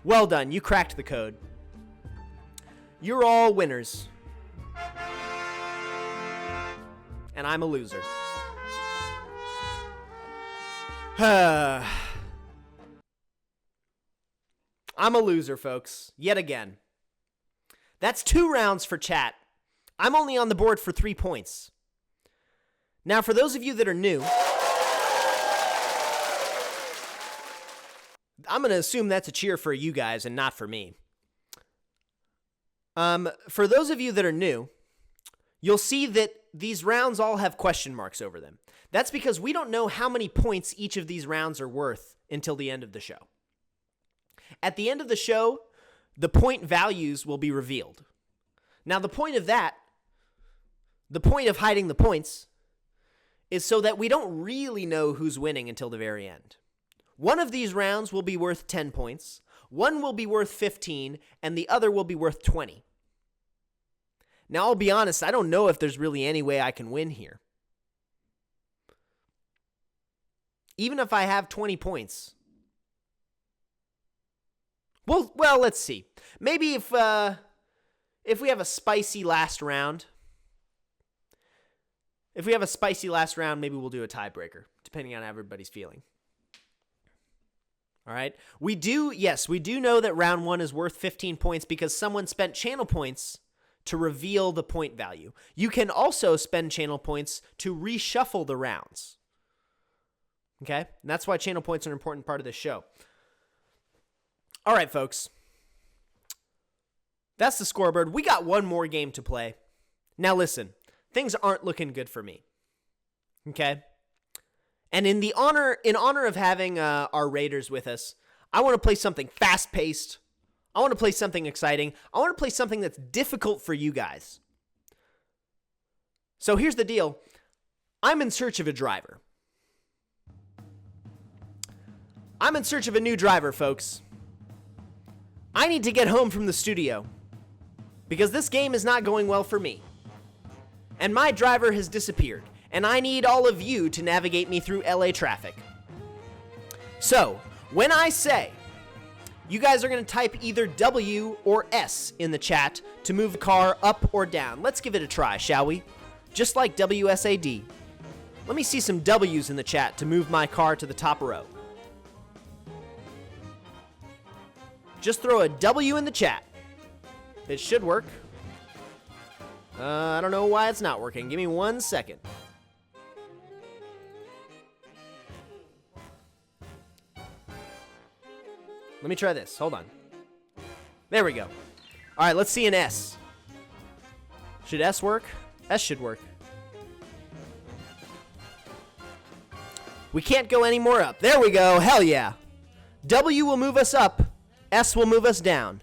Well done, you cracked the code. You're all winners. And I'm a loser. I'm a loser, folks. Yet again. That's 2 rounds for chat. I'm only on the board for 3 points. Now, for those of you that are new, I'm going to assume that's a cheer for you guys and not for me. For those of you that are new, you'll see that these rounds all have question marks over them. That's because we don't know how many points each of these rounds are worth until the end of the show. At the end of the show, the point values will be revealed. Now, the point of hiding the points, is so that we don't really know who's winning until the very end. One of these rounds will be worth 10 points, one will be worth 15, and the other will be worth 20. Now, I'll be honest, I don't know if there's really any way I can win here. Even if I have 20 points. Well, let's see. Maybe if we have a spicy last round. If we have a spicy last round, maybe we'll do a tiebreaker, depending on how everybody's feeling. All right? We do know that round 1 is worth 15 points because someone spent channel points to reveal the point value. You can also spend channel points to reshuffle the rounds. Okay? And that's why channel points are an important part of this show. All right, folks. That's the scoreboard. We got one more game to play. Now listen, things aren't looking good for me. Okay? And in honor of having our Raiders with us, I want to play something fast-paced. I want to play something exciting. I want to play something that's difficult for you guys. So here's the deal. I'm in search of a driver. I'm in search of a new driver, folks. I need to get home from the studio because this game is not going well for me. And my driver has disappeared, and I need all of you to navigate me through LA traffic. So, when I say, you guys are going to type either W or S in the chat to move the car up or down. Let's give it a try, shall we? Just like WSAD. Let me see some W's in the chat to move my car to the top row. Just throw a W in the chat. It should work. I don't know why it's not working. Give me 1 second. Let me try this. Hold on. There we go. All right, let's see an S. Should S work? S should work. We can't go any more up. There we go. Hell yeah. W will move us up. S will move us down.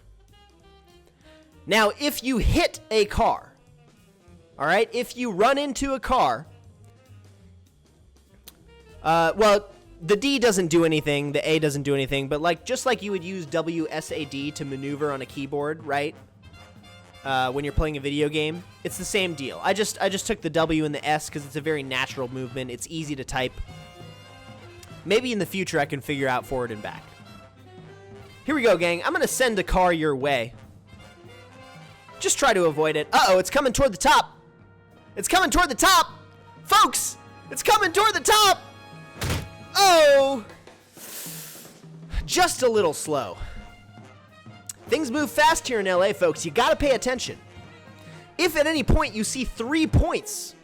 Now, if you hit a car, all right, if you run into a car, well, the D doesn't do anything, the A doesn't do anything, but just like you would use WSAD to maneuver on a keyboard, right? When you're playing a video game, it's the same deal. I just took the W and the S because it's a very natural movement. It's easy to type. Maybe in the future I can figure out forward and back. Here we go, gang. I'm going to send a car your way. Just try to avoid it. Uh-oh, it's coming toward the top. It's coming toward the top. Folks, it's coming toward the top. Oh. Just a little slow. Things move fast here in LA, folks. You got to pay attention. If at any point you see 3 points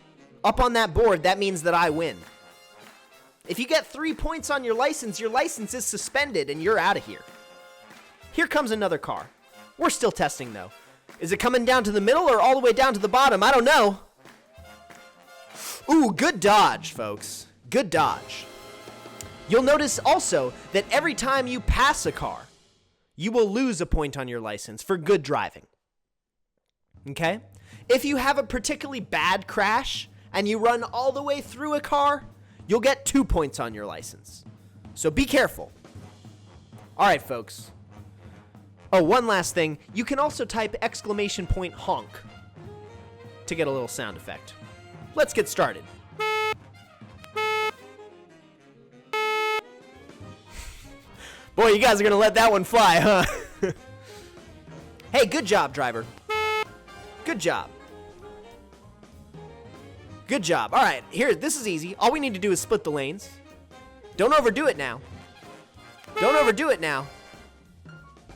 up on that board, that means that I win. If you get 3 points on your license is suspended and you're out of here. Here comes another car. We're still testing, though. Is it coming down to the middle or all the way down to the bottom? I don't know. Ooh, good dodge, folks. Good dodge. You'll notice also that every time you pass a car, you will lose a point on your license for good driving. Okay? If you have a particularly bad crash and you run all the way through a car, you'll get 2 points on your license. So be careful. All right, folks. Oh, one last thing. You can also type ! honk to get a little sound effect. Let's get started. Boy, you guys are going to let that one fly, huh? Hey, good job, driver. Good job. Good job. All right, here, this is easy. All we need to do is split the lanes. Don't overdo it now. Don't overdo it now.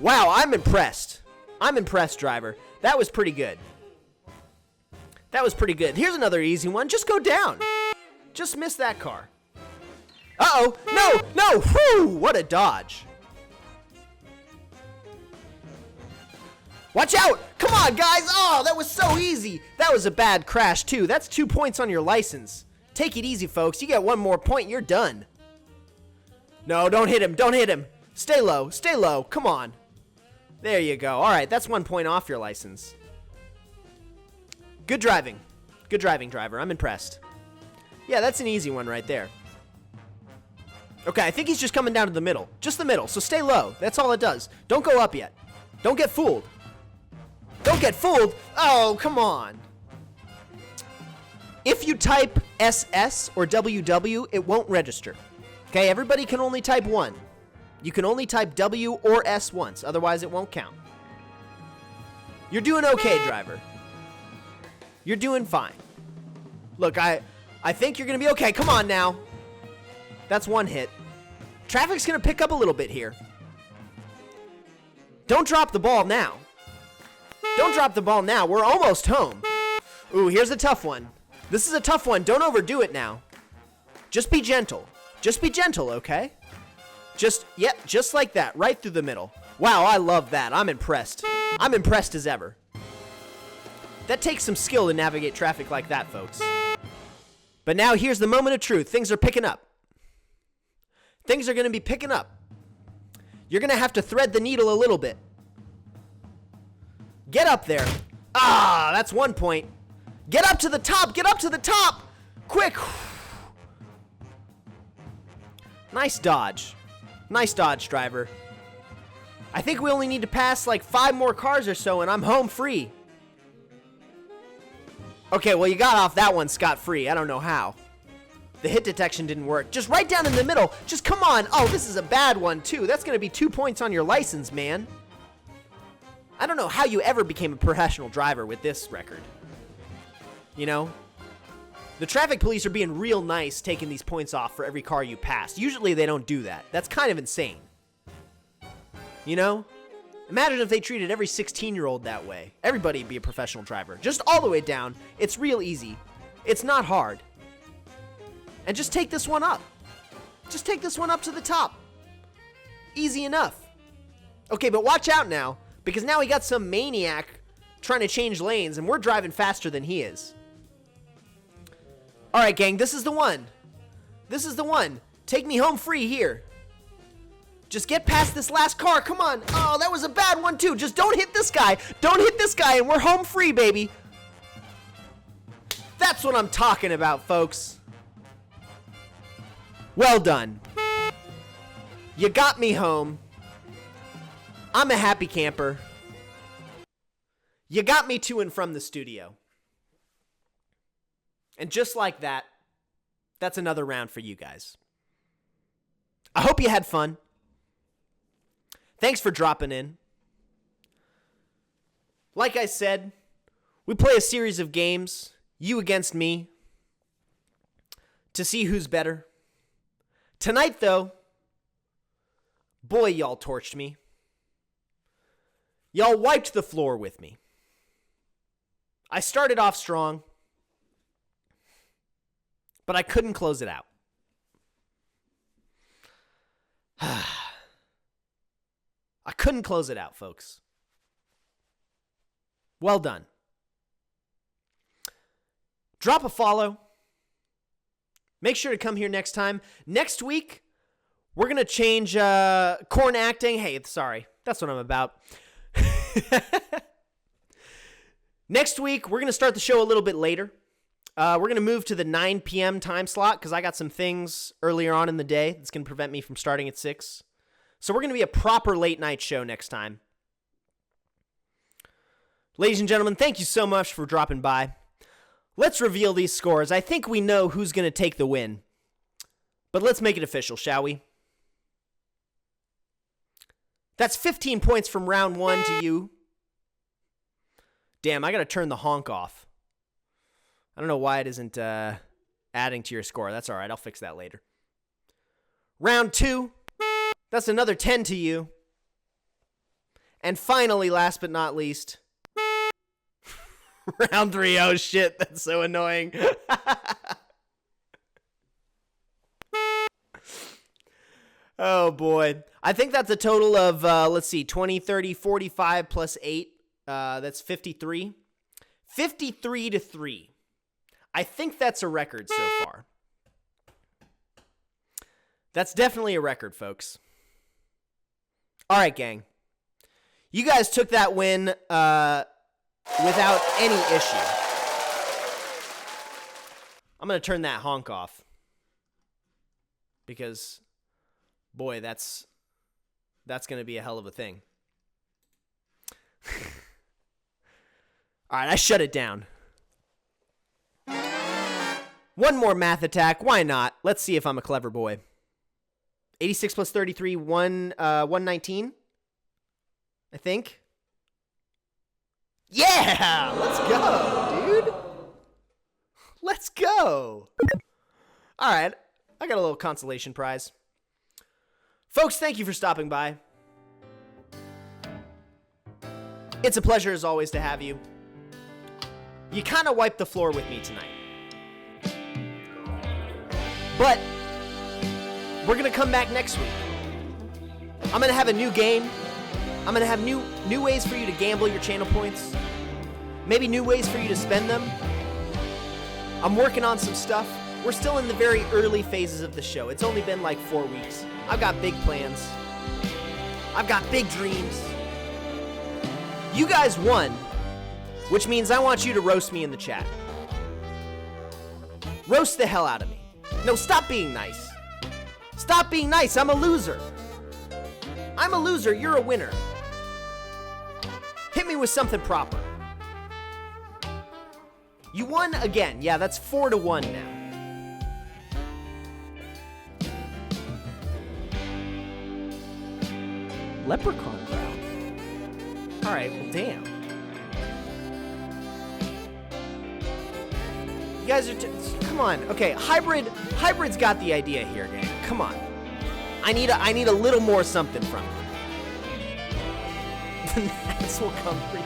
Wow, I'm impressed. I'm impressed, driver. That was pretty good. That was pretty good. Here's another easy one. Just go down. Just miss that car. Uh-oh. No, no. Whew, what a dodge. Watch out. Come on, guys. Oh, that was so easy. That was a bad crash, too. That's 2 points on your license. Take it easy, folks. You get 1 more point, you're done. No, don't hit him. Don't hit him. Stay low. Stay low. Come on. There you go. All right, that's 1 point off your license. Good driving. Good driving, driver. I'm impressed. Yeah, that's an easy one right there. Okay, I think he's just coming down to the middle. Just the middle, so stay low. That's all it does. Don't go up yet. Don't get fooled. Don't get fooled. Oh, come on. If you type SS or WW, it won't register. Okay, everybody can only type one. You can only type W or S once, otherwise it won't count. You're doing okay, driver. You're doing fine. Look, I think you're going to be okay. Come on now. That's one hit. Traffic's going to pick up a little bit here. Don't drop the ball now. Don't drop the ball now. We're almost home. Ooh, here's a tough one. This is a tough one. Don't overdo it now. Just be gentle. Just be gentle, okay? Just like that. Right through the middle. Wow, I love that. I'm impressed. I'm impressed as ever. That takes some skill to navigate traffic like that, folks. But now here's the moment of truth. Things are picking up. Things are going to be picking up. You're going to have to thread the needle a little bit. Get up there. Ah, that's 1 point. Get up to the top. Get up to the top. Quick. Nice dodge. Nice dodge, driver. I think we only need to pass like 5 more cars or so, and I'm home free. Okay, well, you got off that one scot-free. I don't know how. The hit detection didn't work. Just right down in the middle. Just come on. Oh, this is a bad one, too. That's going to be 2 points on your license, man. I don't know how you ever became a professional driver with this record. You know? The traffic police are being real nice taking these points off for every car you pass. Usually they don't do that. That's kind of insane. You know? Imagine if they treated every 16-year-old that way. Everybody'd be a professional driver. Just all the way down. It's real easy. It's not hard. And just take this one up. Just take this one up to the top. Easy enough. Okay, but watch out now, because now we got some maniac trying to change lanes, and we're driving faster than he is. All right, gang, this is the one. This is the one. Take me home free here. Just get past this last car. Come on. Oh, that was a bad one, too. Just don't hit this guy. Don't hit this guy, and we're home free, baby. That's what I'm talking about, folks. Well done. You got me home. I'm a happy camper. You got me to and from the studio. And just like that, that's another round for you guys. I hope you had fun. Thanks for dropping in. Like I said, we play a series of games, you against me, to see who's better. Tonight, though, boy, y'all torched me. Y'all wiped the floor with me. I started off strong, but I couldn't close it out. I couldn't close it out, folks. Well done. Drop a follow. Make sure to come here next time. Next week, we're going to change corn acting. Hey, sorry. That's what I'm about. Next week, we're going to start the show a little bit later. We're going to move to the 9 p.m. time slot because I got some things earlier on in the day that's going to prevent me from starting at 6. So we're going to be a proper late night show next time. Ladies and gentlemen, thank you so much for dropping by. Let's reveal these scores. I think we know who's going to take the win. But let's make it official, shall we? That's 15 points from round 1 to you. Damn, I got to turn the honk off. I don't know why it isn't adding to your score. That's all right. I'll fix that later. Round 2. That's another 10 to you. And finally, last but not least, round 3. Oh, shit. That's so annoying. Oh, boy. I think that's a total of, let's see, 20, 30, 45 plus 8. That's 53. 53 to 3. I think that's a record so far. That's definitely a record, folks. All right, gang. You guys took that win without any issue. I'm going to turn that honk off. Because, boy, that's going to be a hell of a thing. All right, I shut it down. One more math attack. Why not? Let's see if I'm a clever boy. 86 plus 33, 119, I think. Yeah! Let's go, dude. Let's go. All right. I got a little consolation prize. Folks, thank you for stopping by. It's a pleasure, as always, to have you. You kind of wiped the floor with me tonight. But we're going to come back next week. I'm going to have a new game. I'm going to have new ways for you to gamble your channel points. Maybe new ways for you to spend them. I'm working on some stuff. We're still in the very early phases of the show. It's only been like 4 weeks. I've got big plans. I've got big dreams. You guys won, which means I want you to roast me in the chat. Roast the hell out of me. No, stop being nice. Stop being nice. I'm a loser. I'm a loser. You're a winner. Hit me with something proper. You won again. Yeah, that's 4-1 now. Leprechaun brow. Alright, well, damn. You guys are come on. Okay, Hybrid's got the idea here, gang. Come on. I need a little more something from you. The gnats will come for you.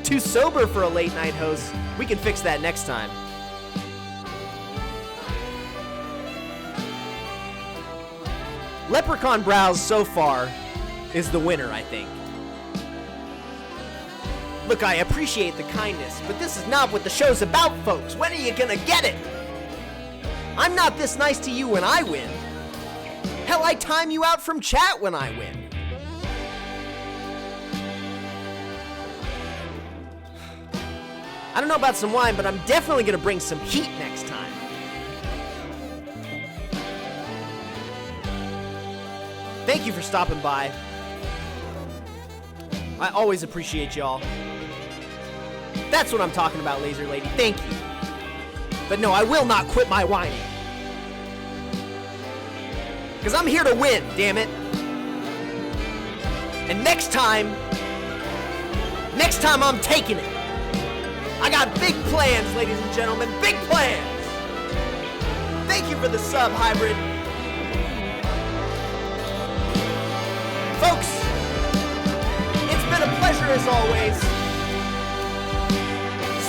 Too sober for a late night host. We can fix that next time. Leprechaun Brows so far is the winner, I think. Look, I appreciate the kindness, but this is not what the show's about, folks. When are you gonna get it? I'm not this nice to you when I win. Hell, I time you out from chat when I win. I don't know about some wine, but I'm definitely gonna bring some heat next time. Thank you for stopping by. I always appreciate y'all. That's what I'm talking about, Laser Lady. Thank you. But no, I will not quit my whining. Because I'm here to win, damn it. And next time I'm taking it. I got big plans, ladies and gentlemen. Big plans. Thank you for the sub, Hybrid. Folks, it's been a pleasure as always.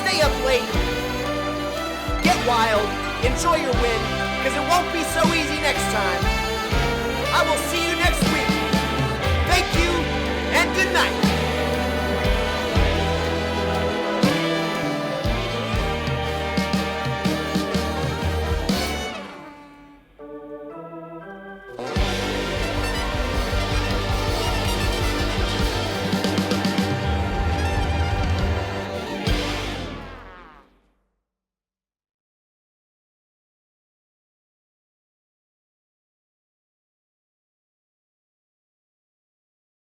Stay up late, get wild, enjoy your win, because it won't be so easy next time. I will see you next week. Thank you, and good night.